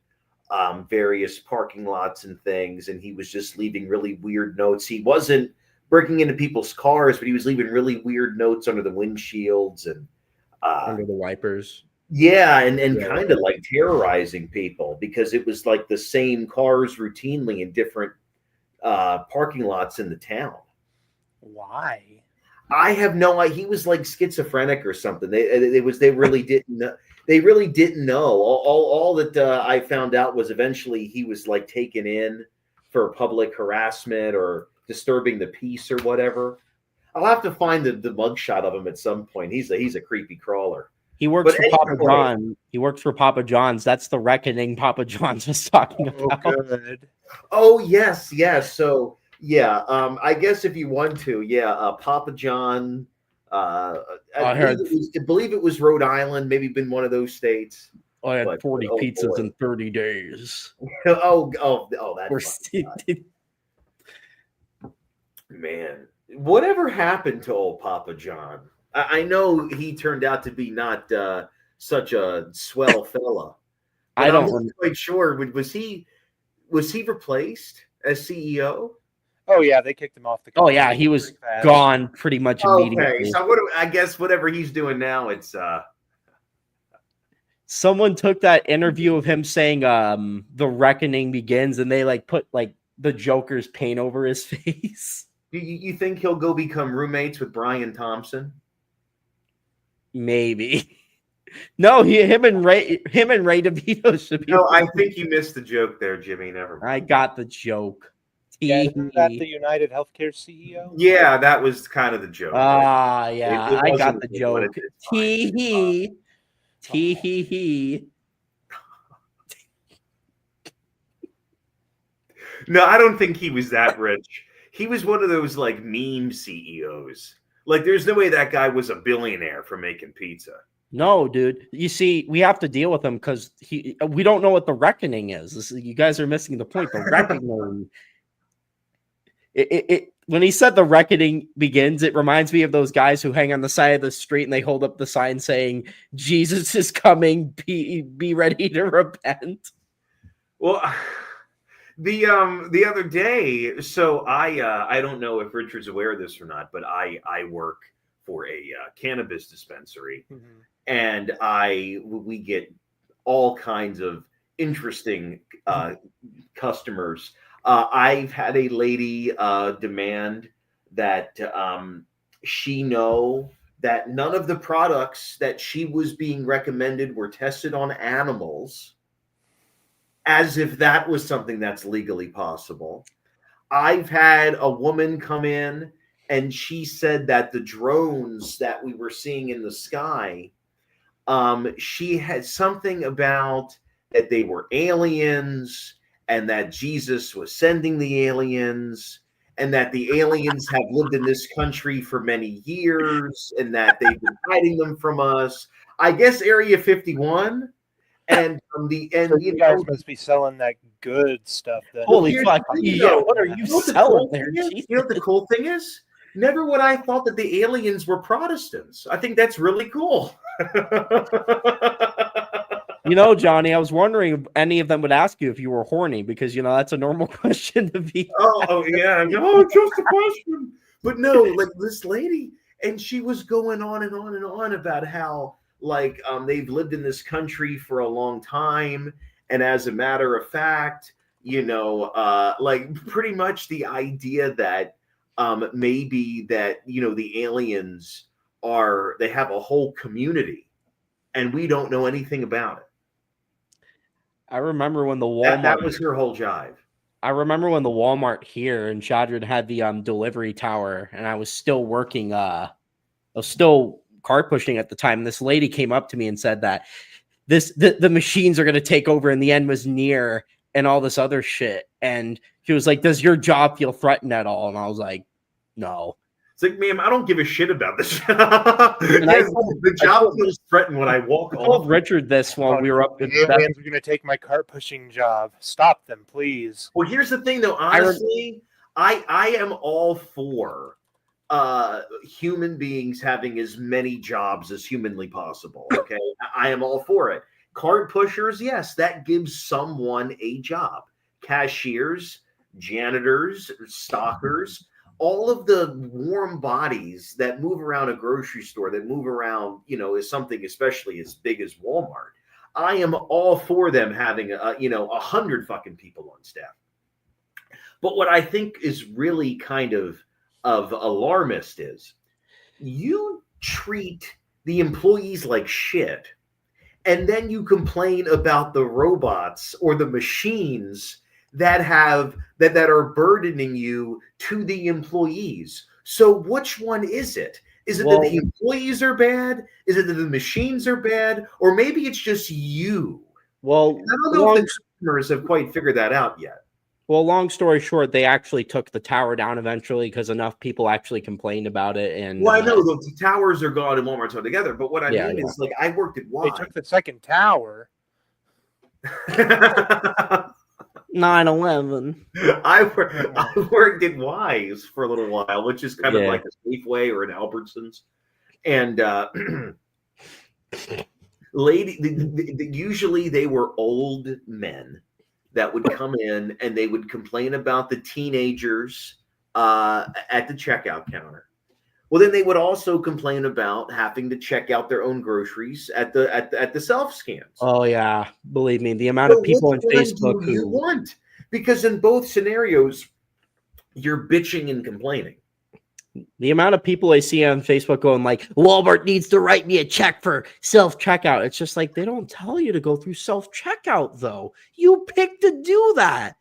various parking lots and things, and he was just leaving really weird notes. He wasn't breaking into people's cars, but he was leaving really weird notes under the windshields and under the wipers. Yeah, and kind of like terrorizing people, because it was like the same cars routinely in different parking lots in the town. Why? I have no idea. He was like schizophrenic or something. They really didn't know. They really didn't know. All that I found out was eventually he was like taken in for public harassment or disturbing the peace or whatever. I'll have to find the mugshot of him at some point. He's a creepy crawler. He works for Papa John. He works for Papa John's. That's the reckoning Papa John's was talking about. Good. Oh yes. So yeah, I guess if you want to, Papa John. I believe it was Rhode Island, maybe been one of those states. I had 40 pizzas in 30 days. That's man. Whatever happened to old Papa John? I know he turned out to be not such a swell fella. I'm not quite sure. Was he replaced as CEO? Oh yeah, they kicked him off the company. Oh yeah, he was gone pretty much immediately. Okay, so I guess whatever he's doing now, it's someone took that interview of him saying the reckoning begins, and they like put like the Joker's paint over his face. You think he'll go become roommates with Brian Thompson? Maybe. No, him and Ray DeVito should be. No, I think you missed the joke there, Jimmy. Never mind. I got the joke. Yeah, isn't that the United Healthcare CEO? Yeah, that was kind of the joke. Yeah, I got the joke. Tee hee. No, I don't think he was that rich. He was one of those like meme CEOs. Like, there's no way that guy was a billionaire for making pizza. No, dude. You see, we have to deal with him because we don't know what the reckoning is. You guys are missing the point. The reckoning. When he said the reckoning begins, it reminds me of those guys who hang on the side of the street and they hold up the sign saying, Jesus is coming, be ready to repent. Well, The other day, so I don't know if Richard's aware of this or not, but I work for a cannabis dispensary, and we get all kinds of interesting customers. I've had a lady demand that she know that none of the products that she was being recommended were tested on animals, as if that was something that's legally possible. I've had a woman come in and she said that the drones that we were seeing in the sky, she had something about that they were aliens and that Jesus was sending the aliens and that the aliens have lived in this country for many years and that they've been hiding them from us. I guess Area 51 and you guys must be selling that good stuff then. Holy fuck! Yeah, what are you selling there? You know what the cool thing is? Never would I thought that the aliens were Protestants. I think that's really cool. You know, Johnny, I was wondering if any of them would ask you if you were horny, because that's a normal question to be. Oh yeah, no, just a question. But no, like this lady, and she was going on and on and on about how they've lived in this country for a long time, and as a matter of fact, pretty much the idea that maybe that the aliens they have a whole community, and we don't know anything about it. I remember when the Walmart that was her whole jive. I remember when the Walmart here in Chadron had the delivery tower, and I was still working. I was still cart pushing at the time. And this lady came up to me and said that the machines are going to take over, and the end was near, and all this other shit. And she was like, "Does your job feel threatened at all?" And I was like, "No." It's like, ma'am, I don't give a shit about this. The job feels threatened when I walk off. I told Richard this while we were up. The aliens are going to take my cart pushing job. Stop them, please. Well, here's the thing, though. Honestly, I am all for human beings having as many jobs as humanly possible. Okay, I am all for it. Cart pushers, yes, that gives someone a job. Cashiers, janitors, stockers. All of the warm bodies that move around a grocery store, that move around, is something especially as big as Walmart. I am all for them having 100 fucking people on staff. But what I think is really kind of alarmist is you treat the employees like shit, and then you complain about the robots or the machines that are burdening you to the employees. So which one is it? Is it that the employees are bad? Is it that the machines are bad? Or maybe it's just you? Well, I don't know if the customers have quite figured that out yet. Well, long story short, they actually took the tower down eventually because enough people actually complained about it. And I know the towers are gone and Walmart's all together. But what I mean is, I worked at Y. They took the second tower. 9/11. I worked at Wise for a little while, which is kind of like a Safeway or an Albertsons, and usually they were old men that would come in and they would complain about the teenagers at the checkout counter. Well, then they would also complain about having to check out their own groceries at the self scans. Oh yeah, believe me, the amount of people on Facebook who you want, because in both scenarios, you're bitching and complaining. The amount of people I see on Facebook going like, Walmart needs to write me a check for self checkout. It's just like they don't tell you to go through self checkout though. You pick to do that.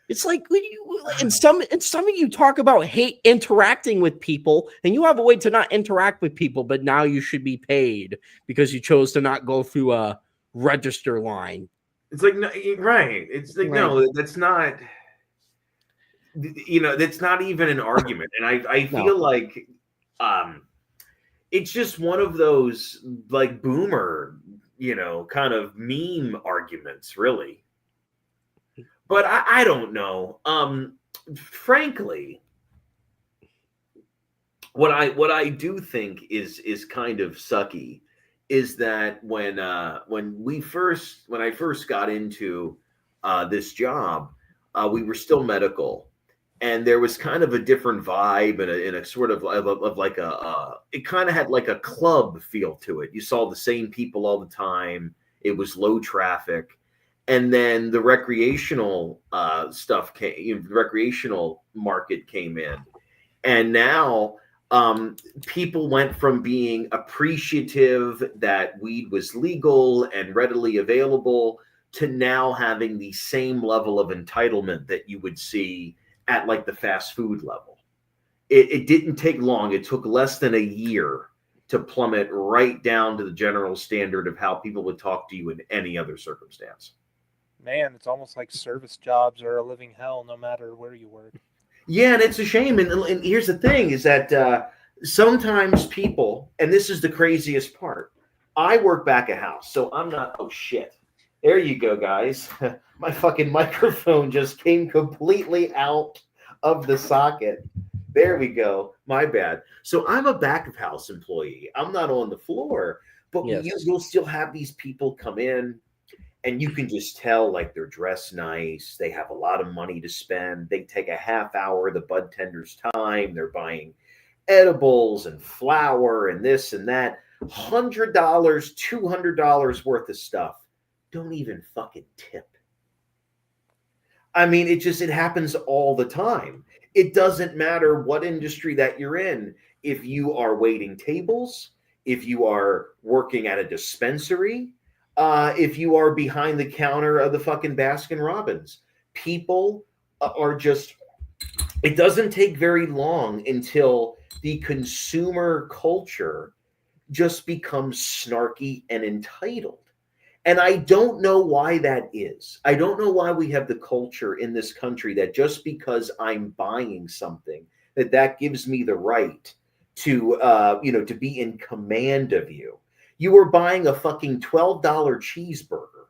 It's like when you and some of you talk about hate interacting with people, and you have a way to not interact with people, but now you should be paid because you chose to not go through a register line. It's like, no, right? It's like, no, that's not. That's not even an argument, and I feel like it's just one of those like boomer, kind of meme arguments, really. But I don't know. Frankly, what I do think is kind of sucky is that when I first got into this job, we were still medical, and there was kind of a different vibe and a sort of like it kind of had like a club feel to it. You saw the same people all the time. It was low traffic. And then the recreational stuff came, the recreational market came in. And now people went from being appreciative that weed was legal and readily available to now having the same level of entitlement that you would see at like the fast food level. It didn't take long. It took less than a year to plummet right down to the general standard of how people would talk to you in any other circumstance. Man, it's almost like service jobs are a living hell no matter where you work. Yeah, and it's a shame. And here's the thing is that sometimes people, and this is the craziest part, I work back a house, so I'm not, oh shit. There you go, guys. My fucking microphone just came completely out of the socket. There we go. My bad. So I'm a back of house employee. I'm not on the floor, but you'll still have these people come in, and you can just tell like they're dressed nice. They have a lot of money to spend. They take a half hour of the bud tender's time. They're buying edibles and flour and this and that. $100, $200 worth of stuff. Don't even fucking tip. I mean, it happens all the time. It doesn't matter what industry that you're in. If you are waiting tables, if you are working at a dispensary, if you are behind the counter of the fucking Baskin Robbins, people are just, it doesn't take very long until the consumer culture just becomes snarky and entitled. And I don't know why that is. I don't know why we have the culture in this country that just because I'm buying something, that gives me the right to, to be in command of you. You are buying a fucking $12 cheeseburger,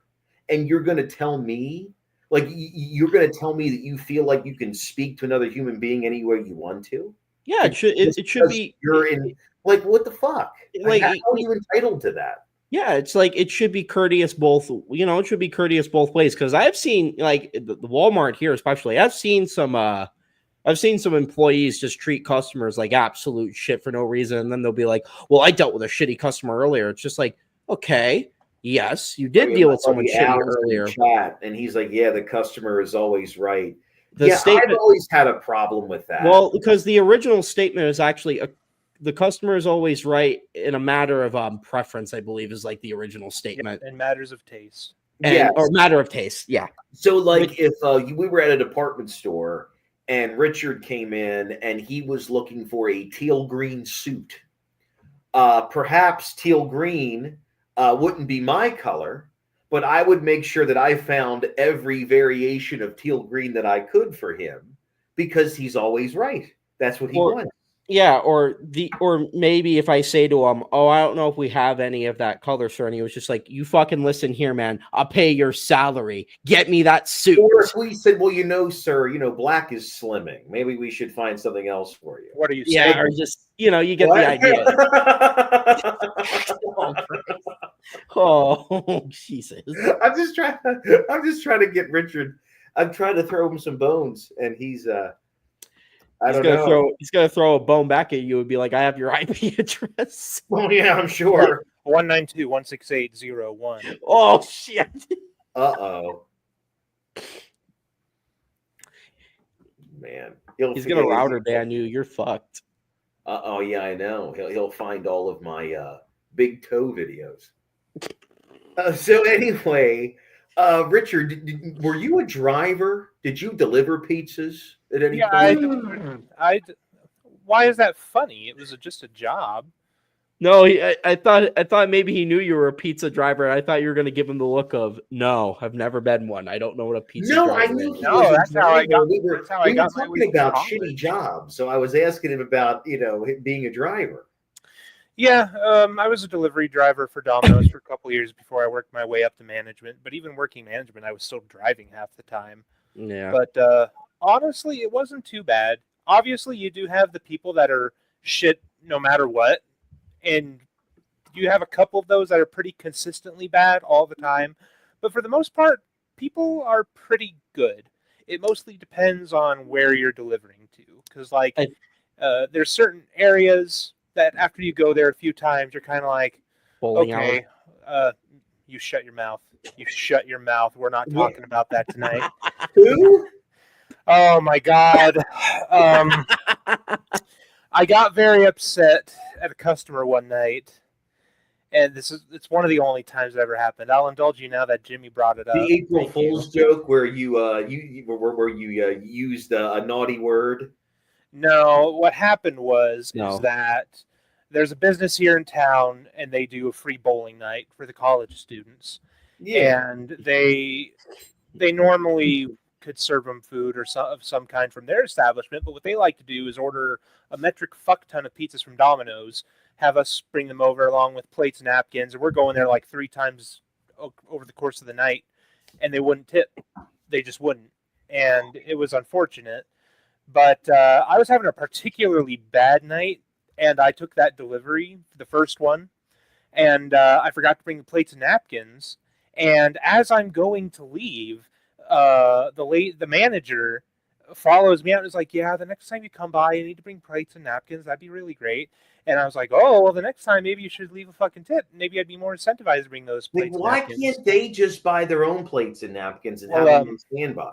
and you're going to tell me, like, you're going to tell me that you feel like you can speak to another human being any way you want to? Yeah, it should be. You're in, like, what the fuck? Like, how are you entitled to that? Yeah, it's like it should be courteous both. It should be courteous both ways. Because I've seen like the Walmart here, especially. I've seen some employees just treat customers like absolute shit for no reason, and then they'll be like, "Well, I dealt with a shitty customer earlier." It's just like, okay, yes, you did deal with someone shitty earlier. Chat, and he's like, "Yeah, the customer is always right." I've always had a problem with that. Well, because the original statement is actually the customer is always right in a matter of preference, I believe, is like the original statement. In matters of taste. Or matter of taste, yeah. So, like, if we were at a department store and Richard came in and he was looking for a teal green suit, perhaps teal green wouldn't be my color, but I would make sure that I found every variation of teal green that I could for him because he's always right. That's what he wants. Yeah, or maybe if I say to him, "Oh, I don't know if we have any of that color, sir," and he was just like, "You fucking listen here, man. I'll pay your salary. Get me that suit." Or if we said, "Well, sir, black is slimming. Maybe we should find something else for you." What are you saying? Yeah, or just you get the idea. Oh, Jesus! I'm just trying to get Richard. I'm trying to throw him some bones, and he's he's gonna throw a bone back at you and be like, "I have your IP address." Oh yeah, I'm sure. 192.168.01. Oh shit! Uh-oh. Man, he's gonna router ban you. You're fucked. Uh-oh, yeah, I know. He'll find all of my big toe videos. So anyway, Richard, were you a driver? Did you deliver pizzas at any point? Why is that funny? It was just a job. No, I thought maybe he knew you were a pizza driver. I thought you were going to give him the look of, "No, I've never been one. I don't know what a pizza driver is." I knew he was a driver. We were talking about shitty jobs, so I was asking him about, being a driver. Yeah, I was a delivery driver for Domino's for a couple of years before I worked my way up to management. But even working management, I was still driving half the time. Yeah. But honestly, it wasn't too bad. Obviously, you do have the people that are shit no matter what. And you have a couple of those that are pretty consistently bad all the time. But for the most part, people are pretty good. it mostly depends on where you're delivering to. Because, like, there's certain areas that after you go there a few times, you're kind of like, Bowling okay, you shut your mouth. You shut your mouth. We're not talking about that tonight. Who? Oh, my God. I got very upset at a customer one night. And it's one of the only times it ever happened. I'll indulge you now that Jimmy brought it up. The April Fool's joke where you used a naughty word. No, what happened is that there's a business here in town, and they do a free bowling night for the college students. Yeah. And they normally could serve them food or of some kind from their establishment, but what they like to do is order a metric fuck ton of pizzas from Domino's, have us bring them over along with plates and napkins, and we're going there like 3 times over the course of the night, and they wouldn't tip. They just wouldn't. And it was unfortunate. But I was having a particularly bad night, and I took that delivery, the first one, and I forgot to bring the plates and napkins. And as I'm going to leave, the manager follows me out and is like, yeah, the next time you come by, you need to bring plates and napkins. That'd be really great. And I was like, oh, well, the next time maybe you should leave a fucking tip. Maybe I'd be more incentivized to bring those plates and napkins. Why can't they just buy their own plates and napkins and have them on standby?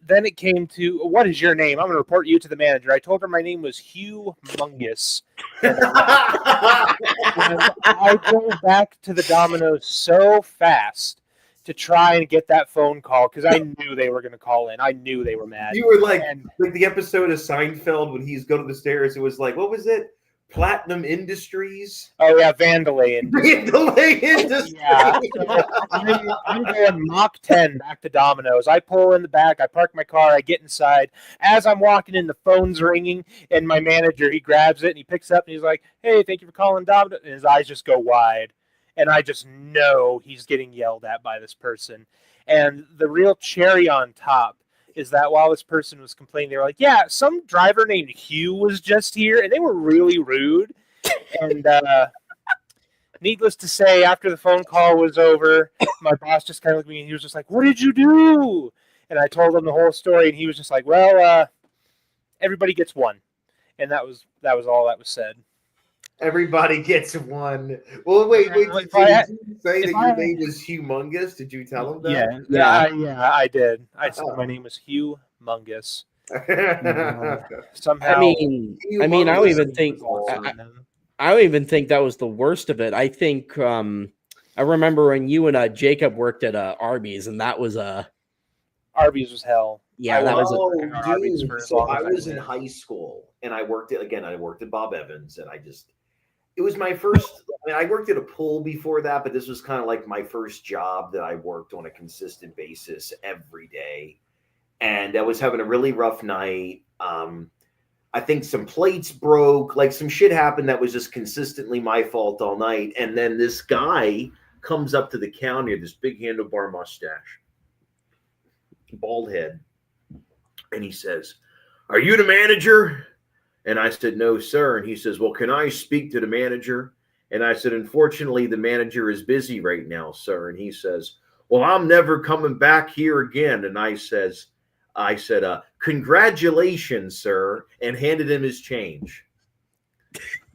Then it came to, what is your name? I'm going to report you to the manager. I told her my name was Hugh Mungus. And I drove back to the Domino's so fast to try and get that phone call because I knew they were going to call in. I knew they were mad. You were like the episode of Seinfeld when he's going to the stairs. It was like, what was it? Platinum Industries. Oh yeah, Vandalay Industries. Vandalay Industries. Yeah, so I'm going Mach 10 back to Domino's. I pull in the back. I park my car. I get inside. As I'm walking in, the phone's ringing, and my manager, he grabs it and he picks up and he's like, "Hey, thank you for calling Domino's." And his eyes just go wide, and I just know he's getting yelled at by this person. And the real cherry on top is that while this person was complaining, they were like, yeah, some driver named Hugh was just here, and they were really rude. And needless to say, after the phone call was over, my boss just kind of looked at me, and he was just like, what did you do? And I told him the whole story, and he was just like, well, everybody gets one. And that was all that was said. Everybody gets one. Well, wait. Did you say that your name was Humongous? Did you tell him that? Yeah, I did. I said my name was Hugh Mungus. Somehow, I mean, I don't even think that was the worst of it. I think I remember when you and Jacob worked at Arby's, and that was Arby's was hell. Yeah, that was Arby's for so I was in high school, and I worked at Bob Evans, and it was my first. I worked at a pool before that, but this was kind of like my first job that I worked on a consistent basis every day. And I was having a really rough night. I think some plates broke, like some shit happened that was just consistently my fault all night. And then this guy comes up to the counter, this big handlebar mustache, bald head. And he says, "Are you the manager?" And I said, "No, sir." And he says, "Well, can I speak to the manager?" And I said, "Unfortunately, the manager is busy right now, sir." And he says, "Well, I'm never coming back here again." And I said, "Congratulations, sir," and handed him his change.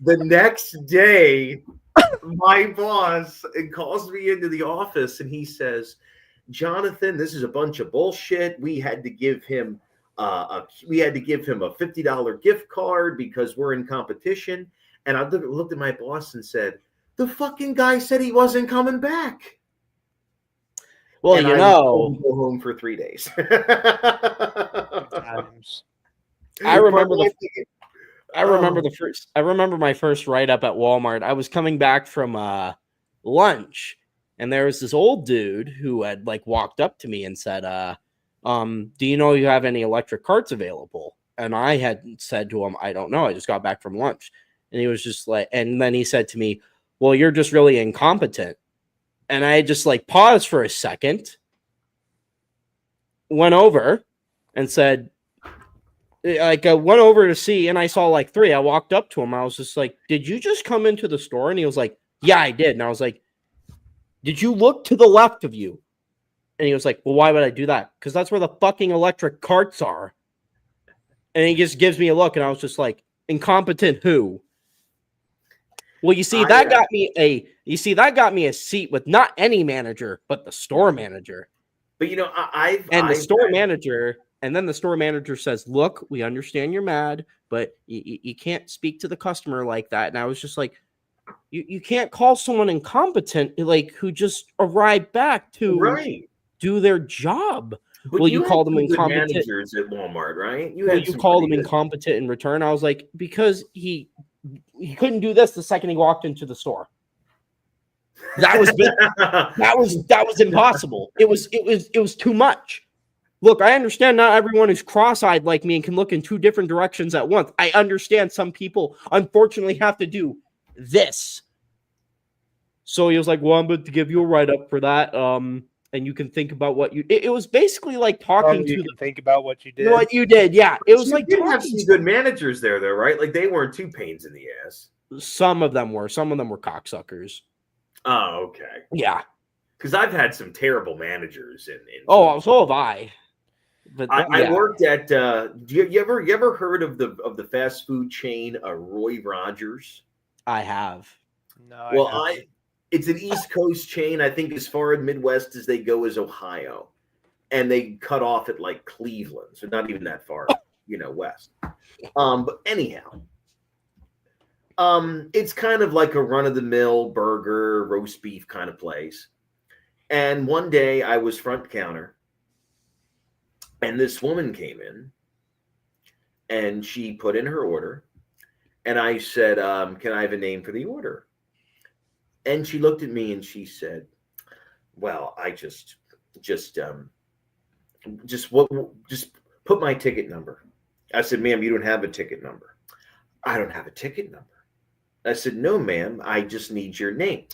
The next day, my boss calls me into the office and he says, "Jonathan, this is a bunch of bullshit. We had to give him a $50 gift card because we're in competition." And I looked at my boss and said, "The fucking guy said he wasn't coming back." Well, and I go home for 3 days. I remember my first write up at Walmart. I was coming back from lunch, and there was this old dude who had walked up to me and said, "Do you know you have any electric carts available?" And I had said to him, "I don't know. I just got back from lunch." And he was just like, and then he said to me, "Well, you're just really incompetent." And I just paused for a second, went over and said, I went over to see, and I saw 3. I walked up to him. I was just like, "Did you just come into the store?" And he was like, "Yeah, I did." And I was like, "Did you look to the left of you?" And he was like, well, why would I do that? Because that's where the fucking electric carts are. And he just gives me a look, and I was just like, incompetent who? Well, you see, that got me a seat with not any manager, but the store manager. But you know, the store manager says, look, we understand you're mad, but you can't speak to the customer like that. And I was just like, you can't call someone incompetent, like, who just arrived back to do their job. But Well, you called them incompetent. Managers at Walmart, right? You called them incompetent in return. I was like, because he couldn't do this the second he walked into the store. That was impossible. It was too much. Look, I understand not everyone is cross-eyed like me and can look in two different directions at once. I understand some people unfortunately have to do this. So he was like, well, I'm going to give you a write-up for that. And you can think about what you. It was basically like talking to think about what you did. What you did, yeah. It was like didn't have some good managers there, though, right? Like they weren't two pains in the ass. Some of them were cocksuckers. Oh, okay. Yeah, because I've had some terrible managers in so have I. But I worked at. You ever heard of the fast food chain Roy Rogers? I have. No. Well, it's an East Coast chain. I think as far in Midwest as they go is Ohio, and they cut off at like Cleveland, so not even that far, west. But anyhow, it's kind of like a run-of-the-mill burger, roast beef kind of place. And one day I was front counter, and this woman came in, and she put in her order, and I said, "Can I have a name for the order?" And she looked at me and she said, "Well, I just put my ticket number." I said, "Ma'am, you don't have a ticket number." "I don't have a ticket number." I said, "No, ma'am, I just need your name."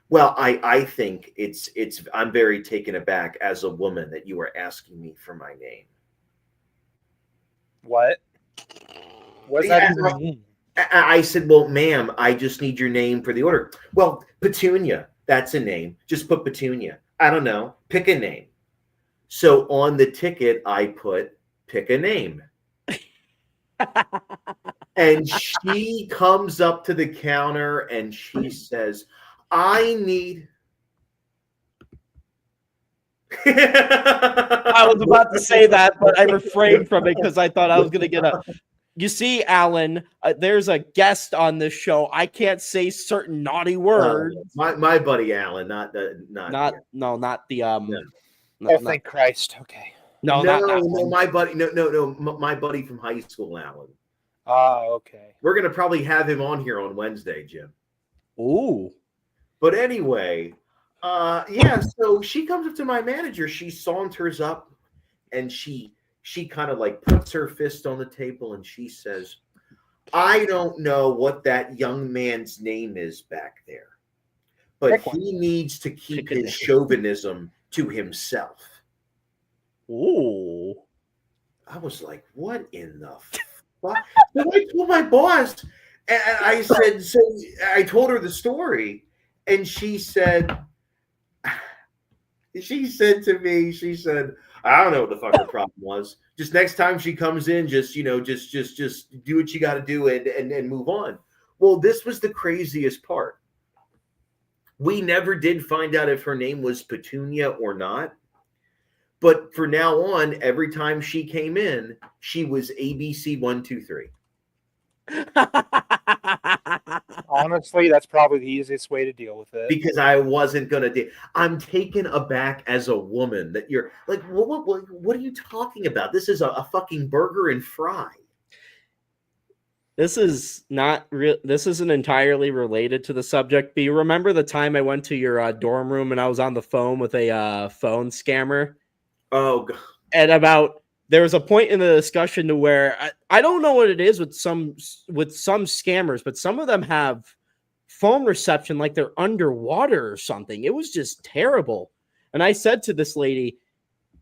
"Well, I think it's I'm very taken aback as a woman that you are asking me for my name." What? What's that even mean? I said, "Well, ma'am, I just need your name for the order." "Well, Petunia, that's a name. Just put Petunia." "I don't know. Pick a name." So on the ticket, I put, "Pick a name." And she comes up to the counter and she says, "I need..." I was about to say that, but I refrained from it because I thought I was going to get a... You see, Alan, there's a guest on this show. I can't say certain naughty words. My buddy Alan, not the. Thank Christ. Okay. No, my buddy. No, my buddy from high school, Alan. Oh, okay. We're gonna probably have him on here on Wednesday, Jim. Ooh. But anyway, yeah. So she comes up to my manager. She saunters up, and she kind of like puts her fist on the table and she says, "I don't know what that young man's name is back there, but he needs to keep his chauvinism to himself." Ooh. I was like, what in the fuck? So I told my boss, and I said, so I told her the story, and she said to me, "I don't know what the fuck her problem was. Just next time she comes in, just do what you got to do and move on." Well, this was the craziest part. We never did find out if her name was Petunia or not. But for now on, every time she came in, she was ABC 1, 2, 3. Honestly, that's probably the easiest way to deal with it. Because I wasn't gonna do. I'm taken aback as a woman that you're like, what are you talking about? This is a fucking burger and fry. This is not real. This isn't entirely related to the subject. But you remember the time I went to your dorm room and I was on the phone with a phone scammer? Oh, God. And there was a point in the discussion to where I don't know what it is with some scammers, but some of them have phone reception like they're underwater or something. It was just terrible. And I said to this lady,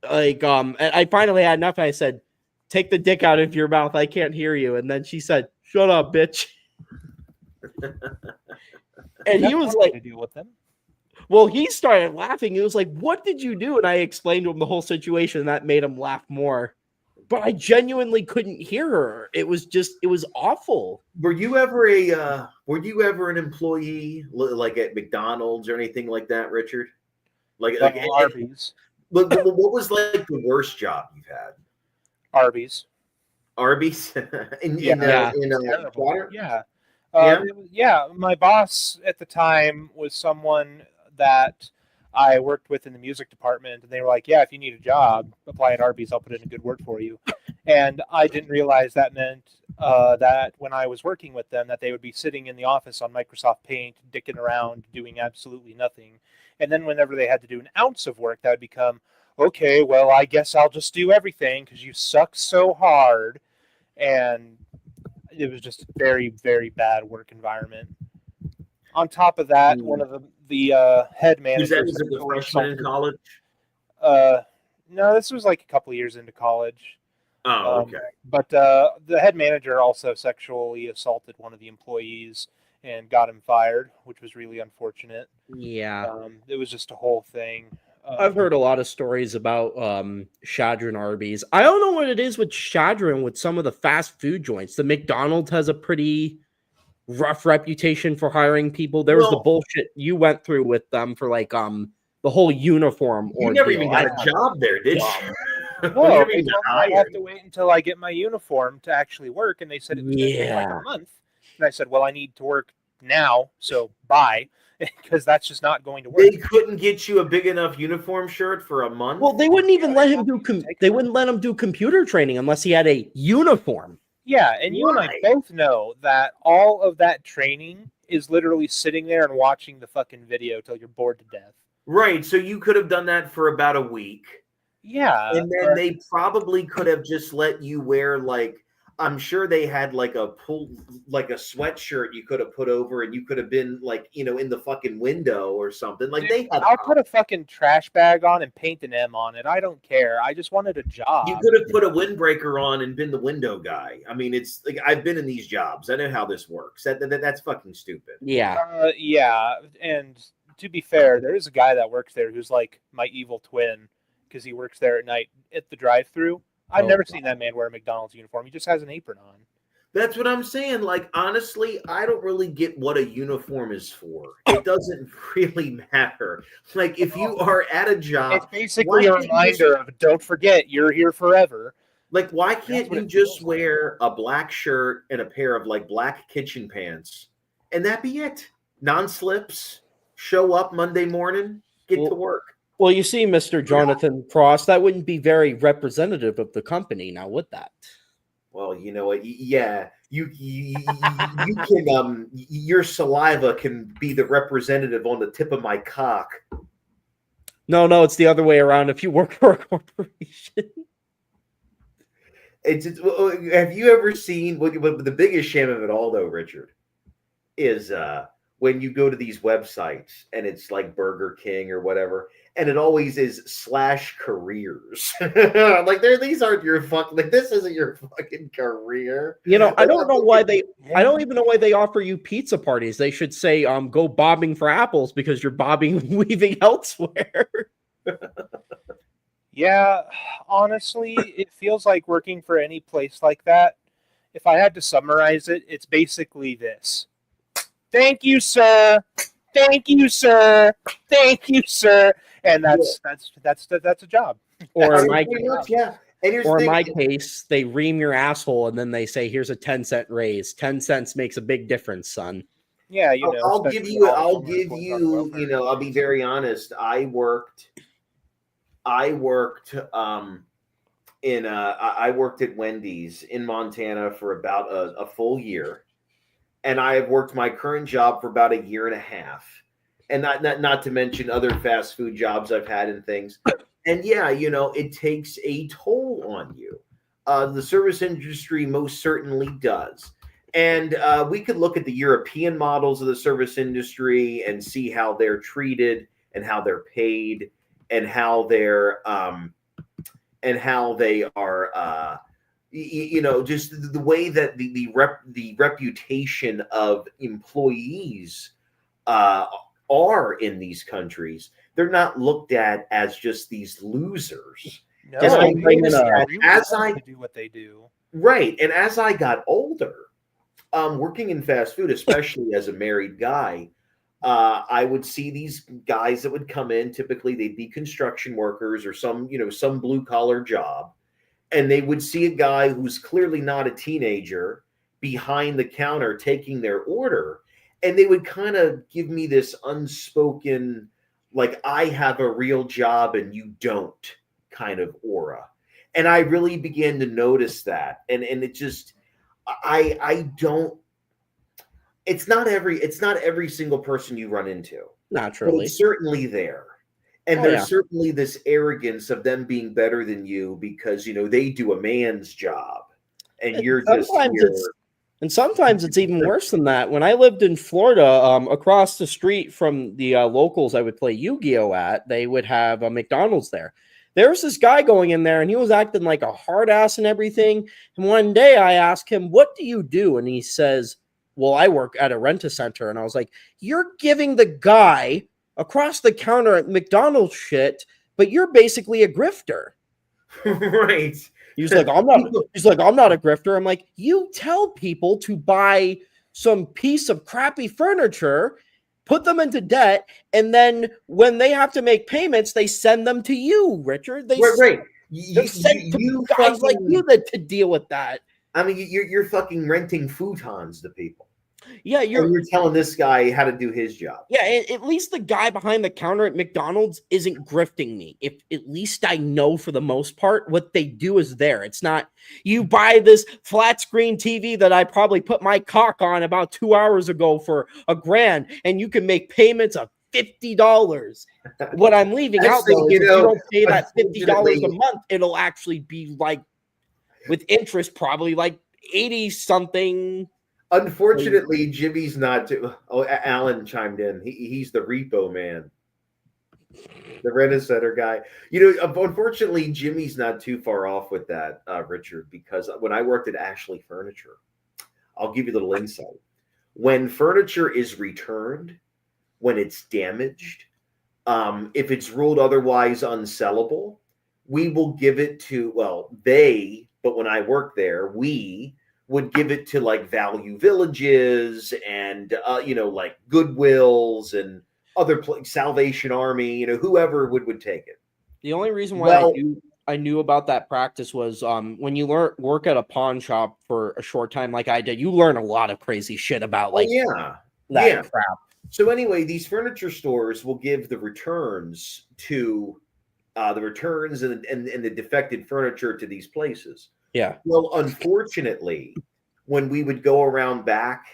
and I finally had enough. I said, "Take the dick out of your mouth. I can't hear you." And then she said, "Shut up, bitch." And he was like, to deal with them. Well, he started laughing. He was like, "What did you do?" And I explained to him the whole situation, and that made him laugh more. But I genuinely couldn't hear her. It was awful. Were you ever an employee like at McDonald's or anything like that, Richard? Like Arby's. What was like the worst job you've had? Arby's. Arby's? Yeah. My boss at the time was someone that I worked with in the music department, and they were like, "Yeah, if you need a job, apply at Arby's. I'll put in a good word for you." And I didn't realize that meant that when I was working with them, that they would be sitting in the office on Microsoft Paint, dicking around, doing absolutely nothing. And then whenever they had to do an ounce of work, that would become, okay, well, I guess I'll just do everything because you suck so hard. And it was just a very, very bad work environment. On top of that, one of the head managers. Was it the freshman in college? No, this was like a couple of years into college. Oh, okay. But the head manager also sexually assaulted one of the employees and got him fired, which was really unfortunate. Yeah. It was just a whole thing. I've heard a lot of stories about Shadron Arby's. I don't know what it is with Shadron with some of the fast food joints. The McDonald's has a pretty rough reputation for hiring people. There was the bullshit you went through with them for like the whole uniform. You never even got a job there, did you? No, they told me I have to wait until I get my uniform to actually work, and they said it was going to take like a month. And I said, well, I need to work now, so bye, because that's just not going to work. They couldn't get you a big enough uniform shirt for a month? Well, they wouldn't even let him do they wouldn't let him do computer training unless he had a uniform. Yeah, and you and I both know that all of that training is literally sitting there and watching the fucking video till you're bored to death. Right, so you could have done that for about a week. Yeah. And then they probably could have just let you wear like, I'm sure they had like a sweatshirt you could have put over, and you could have been like, in the fucking window or something. Like, dude, I'll put a fucking trash bag on and paint an M on it. I don't care. I just wanted a job. You could have put a windbreaker on and been the window guy. I mean, it's like, I've been in these jobs. I know how this works. That's fucking stupid. Yeah. Yeah. And to be fair, there is a guy that works there who's like my evil twin because he works there at night at the drive-thru. I've never seen that man wear a McDonald's uniform. He just has an apron on. That's what I'm saying. Like, honestly, I don't really get what a uniform is for. It doesn't really matter. Like, if you are at a job, it's basically a reminder of don't forget you're here forever. Like, why can't you just wear a black shirt and a pair of like black kitchen pants, and that be it? Non-slips. Show up Monday morning. Get to work. Well, you see, Mr. Jonathan Frost, that wouldn't be very representative of the company, now would that? Well, you know what? Yeah, you can your saliva can be the representative on the tip of my cock. No, it's the other way around. If you work for a corporation, have you ever seen what the biggest shame of it all, though, Richard, is when you go to these websites and it's like Burger King or whatever. And it always is /careers. Like these aren't your this isn't your fucking career. I don't know why I don't even know why they offer you pizza parties. They should say, go bobbing for apples because you're weaving elsewhere. Yeah, honestly, it feels like working for any place like that. If I had to summarize it, it's basically this. Thank you, sir. Thank you, sir. Thank you, sir. And that's a job. Or in my case, they ream your asshole and then they say, "Here's a 10-cent raise. 10 cents makes a big difference, son." Yeah, I'll give you. I'll be very honest. I worked at Wendy's in Montana for about a full year. And I have worked my current job for about a year and a half, and not to mention other fast food jobs I've had and things. And yeah, it takes a toll on you. The service industry most certainly does. And we could look at the European models of the service industry and see how they're treated and how they're paid and how they are. Just the way that the reputation of employees are in these countries, they're not looked at as just these losers. No, And I they noticed that really as want to do what they do. Right. And as I got older, working in fast food, especially as a married guy, I would see these guys that would come in. Typically, they'd be construction workers or some blue collar job. And they would see a guy who's clearly not a teenager behind the counter taking their order. And they would kind of give me this unspoken, like, I have a real job and you don't kind of aura. And I really began to notice that. And it just, I don't, it's not every single person you run into. Naturally. But it's certainly there. And there's certainly this arrogance of them being better than you because, they do a man's job and you're just here. And sometimes it's even worse than that. When I lived in Florida, across the street from the locals I would play Yu-Gi-Oh at, they would have a McDonald's there. There was this guy going in there and he was acting like a hard ass and everything. And one day I asked him, "What do you do?" And he says, "Well, I work at a rent-a-center." And I was like, "You're giving the guy across the counter at McDonald's shit, but you're basically a grifter." Right. He's like, I'm not a grifter. I'm like, you tell people to buy some piece of crappy furniture, put them into debt, and then when they have to make payments, they send them to you, Richard. Right. They're sent to guys like you to deal with that. I mean, you're fucking renting futons to people. Yeah, you're telling this guy how to do his job. Yeah, at least the guy behind the counter at McDonald's isn't grifting me. If at least I know for the most part what they do is there. It's not you buy this flat screen TV that I probably put my cock on about 2 hours ago for $1,000, and you can make payments of $50. What I'm leaving out though is if you don't pay that $50 a month, it'll actually be like with interest probably like 80 something. Unfortunately, Jimmy's not. Alan chimed in. He's the repo man, the rent-a-center guy. Unfortunately, Jimmy's not too far off with that, Richard. Because when I worked at Ashley Furniture, I'll give you a little insight. When furniture is returned, when it's damaged, if it's ruled otherwise unsellable, we will give it to But when I worked there, we would give it to like Value Villages and like Goodwills and other Salvation Army, whoever would take it. The only reason why I knew about that practice was when you work at a pawn shop for a short time like I did, you learn a lot of crazy shit about that crap. So anyway, these furniture stores will give the returns to and the defected furniture to these places. Yeah. Well, unfortunately, when we would go around back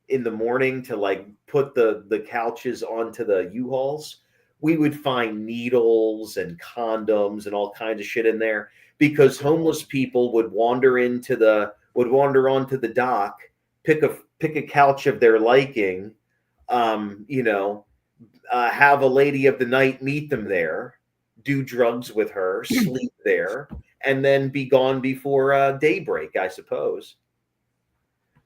in the morning to like put the couches onto the U-Hauls, we would find needles and condoms and all kinds of shit in there because homeless people would wander onto the dock, pick a couch of their liking, have a lady of the night meet them there, do drugs with her, sleep there, and then be gone before daybreak, I suppose.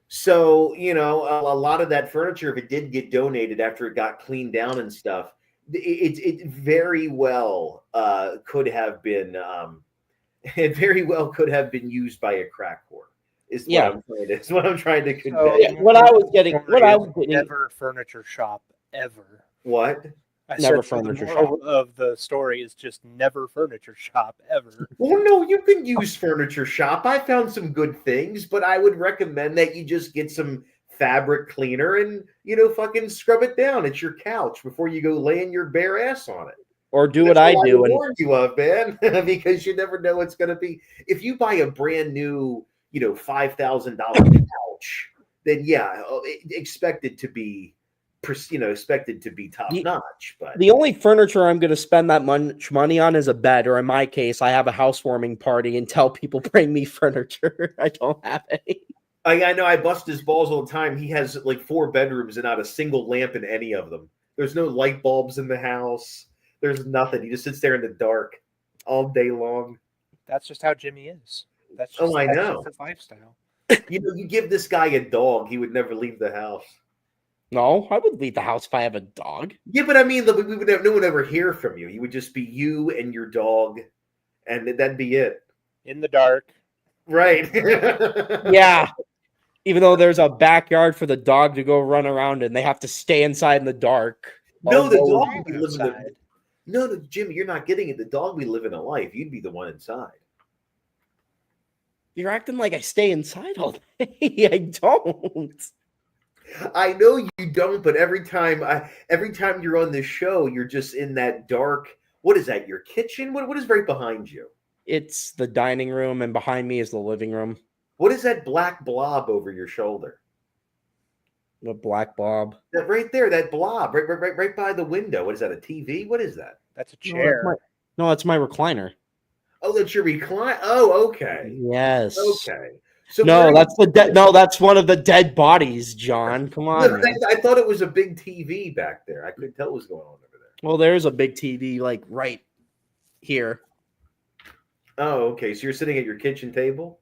So, a lot of that furniture, if it did get donated after it got cleaned down and stuff, it very well could have been used by a crack whore. Is what I'm trying to convey. Never furniture shop ever. What? Never furniture shop. Of the story is just never furniture shop ever. Well, no, you can use furniture shop. I found some good things, but I would recommend that you just get some fabric cleaner and fucking scrub it down. It's your couch before you go laying your bare ass on it. Or do what I do and warn you of, man, because you never know what's going to be. If you buy a brand new, $5,000 couch, then expected to be top notch. But the only furniture I'm going to spend that much money on is a bed, or in my case, I have a housewarming party and tell people bring me furniture. I don't have any. I know I bust his balls all the time. He has like 4 bedrooms and not a single lamp in any of them. There's no light bulbs in the house. There's nothing. He just sits there in the dark all day long. That's just how Jimmy is. That's just, know. His lifestyle. You give this guy a dog, he would never leave the house. No, I would leave the house if I have a dog. Yeah, but I mean, we would have, no one ever hear from you. You would just be you and your dog, and that'd be it. In the dark. Right. Yeah. Even though there's a backyard for the dog to go run around and they have to stay inside in the dark. No, the Although- dog would be living the. No, Jimmy, you're not getting it. The dog be living a life. You'd be the one inside. You're acting like I stay inside all day. I don't. I know you don't, but every time you're on this show, you're just in that dark. What is that? Your kitchen? What is right behind you? It's the dining room, and behind me is the living room. What is that black blob over your shoulder? The black blob. That right there, that blob, right by the window. What is that? A TV? What is that? That's a chair. No, that's my recliner. Oh, that's your recline. Oh, okay. Yes. Okay. So no, that's the no, that's one of the dead bodies, John. Come on. Look, I thought it was a big TV back there. I couldn't tell what was going on over there. Well, there's a big TV like right here. Oh, okay. So you're sitting at your kitchen table?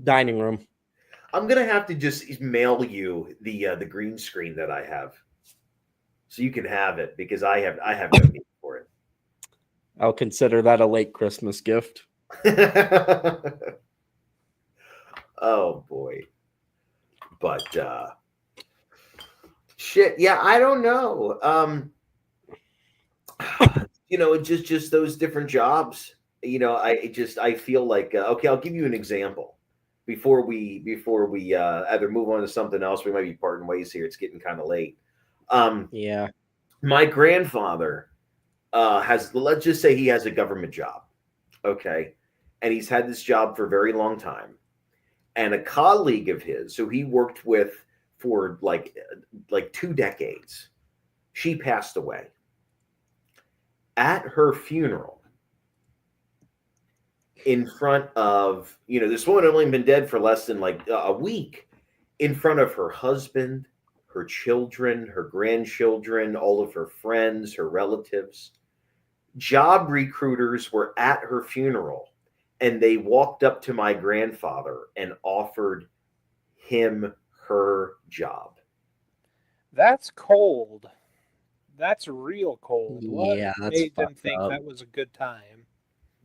Dining room. I'm gonna have to just mail you the green screen that I have, so you can have it because I have no need for it. I'll consider that a late Christmas gift. Oh boy, but shit. Yeah, I don't know. Just those different jobs. I feel like okay. I'll give you an example. Before we either move on to something else, we might be parting ways here. It's getting kind of late. Yeah. My grandfather let's just say he has a government job. Okay. And he's had this job for a very long time. And a colleague of his, who he worked with for like 2 decades, she passed away. At her funeral, in front of, this woman had only been dead for less than like a week, in front of her husband, her children, her grandchildren, all of her friends, her relatives. Job recruiters were at her funeral, and they walked up to my grandfather and offered him her job. That's cold. That's real cold. Yeah, what that's made them fucked think up. that was a good time?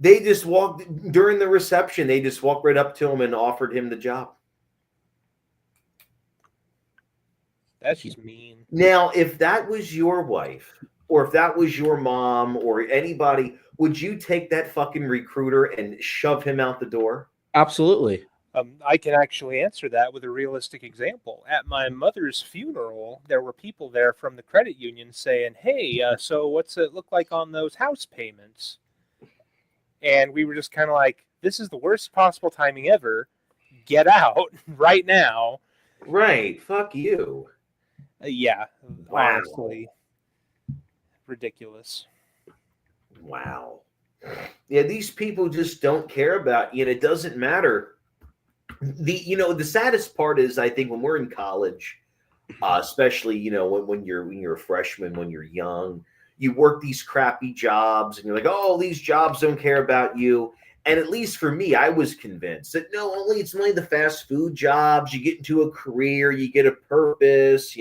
They just walked during the reception. They just walked right up to him and offered him the job. That's just mean. Now, if that was your wife, or if that was your mom, or anybody, would you take that fucking recruiter and shove him out the door? Absolutely. I can actually answer that with a realistic example. At my mother's funeral, there were people there from the credit union saying, "Hey, so what's it look like on those house payments?" And we were just kind of like, "This is the worst possible timing ever. Get out right now." Right. Fuck you. Yeah. Wow. Honestly, ridiculous. Wow. Yeah, these people just don't care about you. And it doesn't matter. The saddest part is, I think, when we're in college, especially when you're a freshman, when you're young, you work these crappy jobs, and you're like, oh, these jobs don't care about you. And at least for me, I was convinced that it's only the fast food jobs. You get into a career, you get a purpose.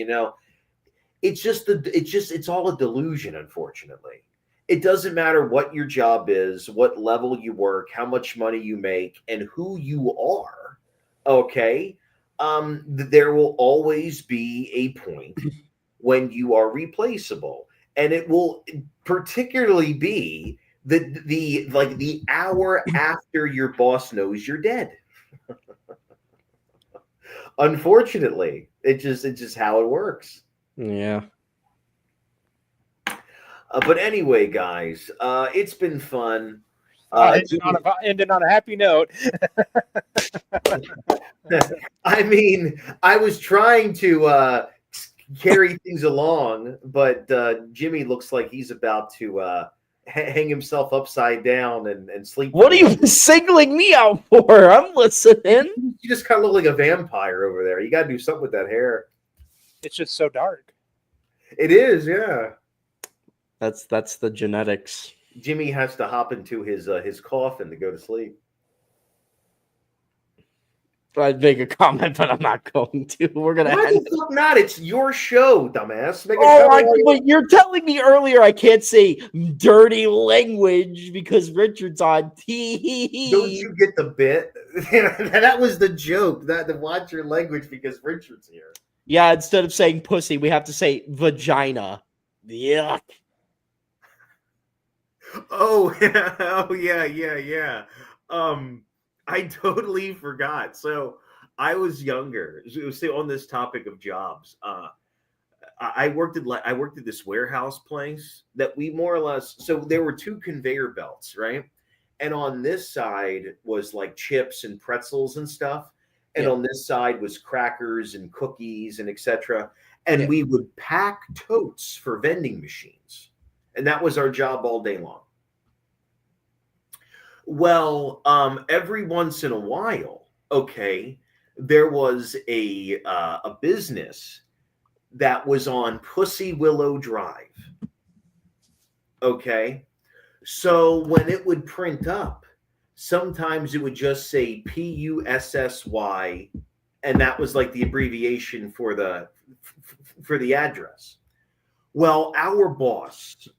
It's all a delusion, unfortunately. It doesn't matter what your job is, what level you work, how much money you make, and who you are. Okay. There will always be a point when you are replaceable. And it will particularly be the hour after your boss knows you're dead. Unfortunately, it's just how it works. Yeah. But anyway, guys, it's been fun. Ended on a happy note. I mean, I was trying to carry things along, but Jimmy looks like he's about to hang himself upside down and sleep. What are you singling me out for? I'm listening. You just kind of look like a vampire over there. You got to do something with that hair. It's just so dark. It is, yeah. That's the genetics. Jimmy has to hop into his coffin to go to sleep. I'd make a comment, but I'm not going to. We're gonna Why end the fuck not? It's your show, dumbass. Make a Oh, comment. but you're telling me earlier I can't say dirty language because Richard's on TV. Don't you get the bit? That was the joke. That to watch your language because Richard's here. Yeah, instead of saying pussy, we have to say vagina. Yuck. Oh, oh yeah. I totally forgot. So I was younger. So on this topic of jobs, I worked at this warehouse place that we more or less. So there were two conveyor belts, right? And on this side was like chips and pretzels and stuff, and on this side was crackers and cookies and etc. And we would pack totes for vending machines, and that was our job all day long. Well, every once in a while, okay, there was a business that was on Pussy Willow Drive. Okay, so when it would print up, sometimes it would just say PUSSY, and that was like the abbreviation for the address. Well, our boss,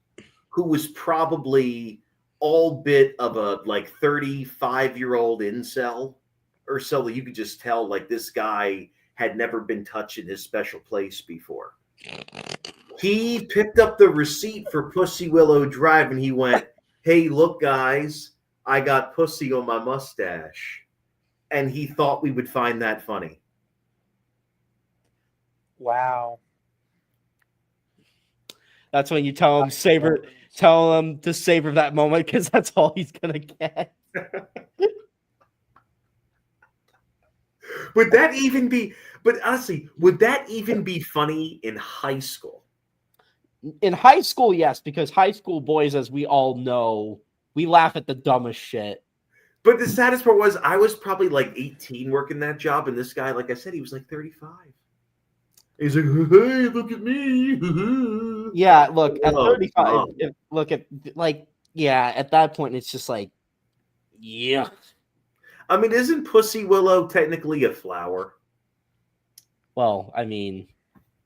who was probably all bit of a like 35-year-old incel or so, that you could just tell like this guy had never been touched in his special place before. He picked up the receipt for Pussy Willow Drive and he went, "Hey, look, guys, I got pussy on my mustache." And he thought we would find that funny. Wow. That's when you tell him tell him to savor that moment because that's all he's gonna get. Would that even be? But honestly, would that even be funny in high school? In high school, yes, because high school boys, as we all know, we laugh at the dumbest shit. But the saddest part was I was probably like 18 working that job, and this guy, like I said, he was like 35. He's like, "Hey, look at me." Yeah, look, at 35, no. look at, like, yeah, at that point, it's just like, yeah. I mean, isn't Pussy Willow technically a flower? Well, I mean,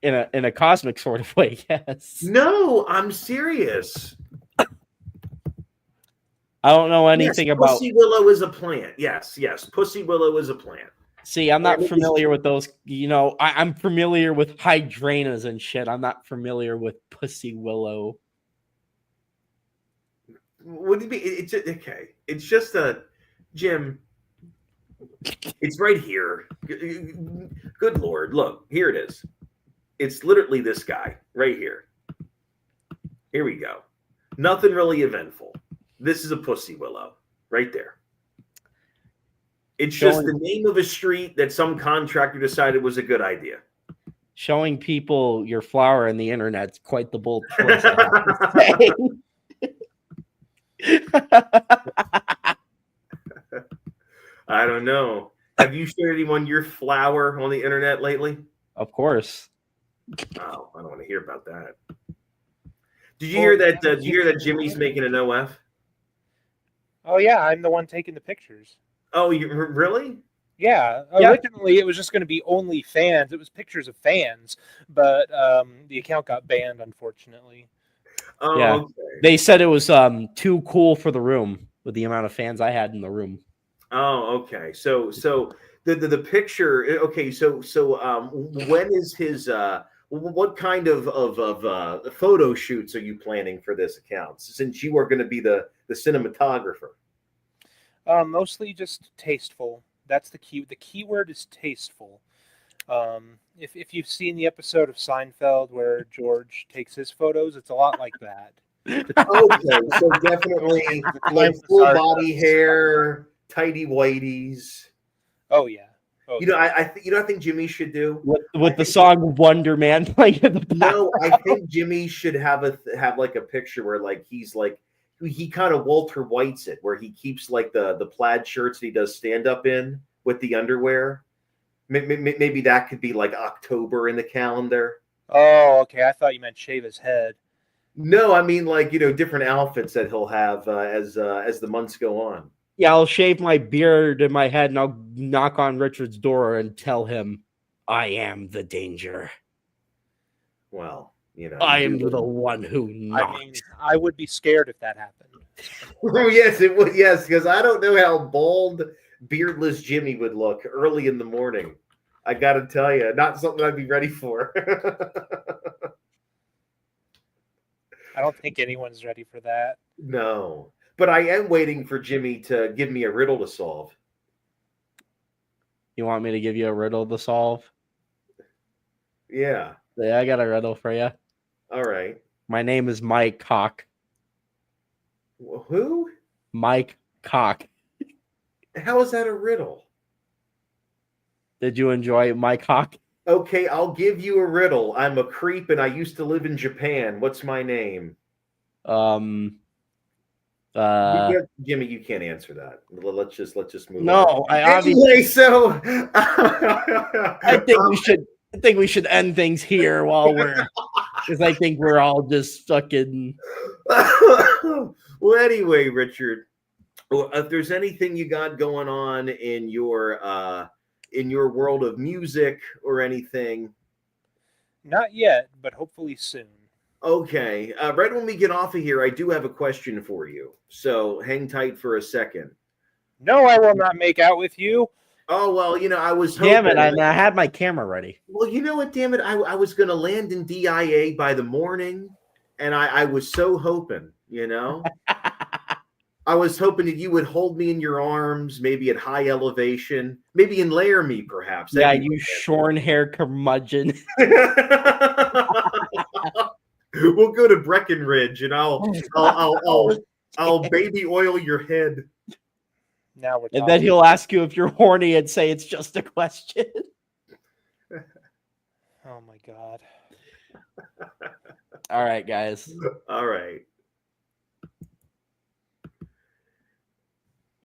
in a cosmic sort of way, yes. No, I'm serious. I don't know anything about Pussy Willow is a plant. Yes, Pussy Willow is a plant. See, I'm not familiar with those. You know, I'm familiar with hydrangeas and shit. I'm not familiar with Pussy Willow. What do you mean? It's okay. It's just a Jim. It's right here. Good Lord, look, here it is. It's literally this guy right here. Here we go. Nothing really eventful. This is a Pussy Willow right there. It's just the name of a street that some contractor decided was a good idea. Showing people your flower on the internet's quite the bold choice, I have to say. I don't know. Have you shared anyone your flower on the internet lately? Of course. Oh, I don't want to hear about that. Did you hear that? Did you hear that Jimmy's making an OF? Oh yeah, I'm the one taking the pictures. Oh, you really? Yeah. Originally, it was just going to be only fans. It was pictures of fans, but the account got banned, unfortunately. Oh, yeah. Okay. They said it was too cool for the room with the amount of fans I had in the room. Oh, okay. So the picture. Okay. So when is his? What kind of photo shoots are you planning for this account? Since you are going to be the cinematographer. Mostly just tasteful. That's the key. The key word is tasteful. If you've seen the episode of Seinfeld where George takes his photos, it's a lot like that. Okay, so definitely like full body hair, tighty whities. Oh yeah. You know, I think Jimmy should do with the song Wonder Man playing in the back. No, I think Jimmy should have like a picture where like he's like he kind of Walter White's it, where he keeps like the plaid shirts that he does stand up in with the underwear. Maybe that could be like October in the calendar. Oh, okay. I thought you meant shave his head. No, I mean like different outfits that he'll have as the months go on. Yeah, I'll shave my beard and my head, and I'll knock on Richard's door and tell him, "I am the danger. Well, I am the one who knocks." I mean, I would be scared if that happened. Oh yes, it would. Yes, because I don't know how bald, beardless Jimmy would look early in the morning. I got to tell you, not something I'd be ready for. I don't think anyone's ready for that. No, but I am waiting for Jimmy to give me a riddle to solve. You want me to give you a riddle to solve? Yeah. Yeah, I got a riddle for you. All right. My name is Mike Cock. Who? Mike Cock. How is that a riddle? Did you enjoy Mike Cock? Okay, I'll give you a riddle. I'm a creep and I used to live in Japan. What's my name? Jimmy, you can't answer that. Let's just move on. No, Anyway, so I think we should end things here while we're because I think we're all just fucking. Well, anyway, Richard, if there's anything you got going on in your world of music or anything, Not yet, but hopefully soon. okay. Right when we get off of here, I do have a question for you. So hang tight for a second. No, I will not make out with you. Oh, well, I was hoping. Damn it, I had my camera ready. Well, you know what, damn it, I was going to land in DIA by the morning, and I was so hoping, I was hoping that you would hold me in your arms, maybe at high elevation, maybe and layer me, perhaps. Yeah, you shorn hair curmudgeon. We'll go to Breckenridge, and I'll baby oil your head. Now we're and then he'll ask you if you're horny and say it's just a question. Oh my God. All right, guys. All right.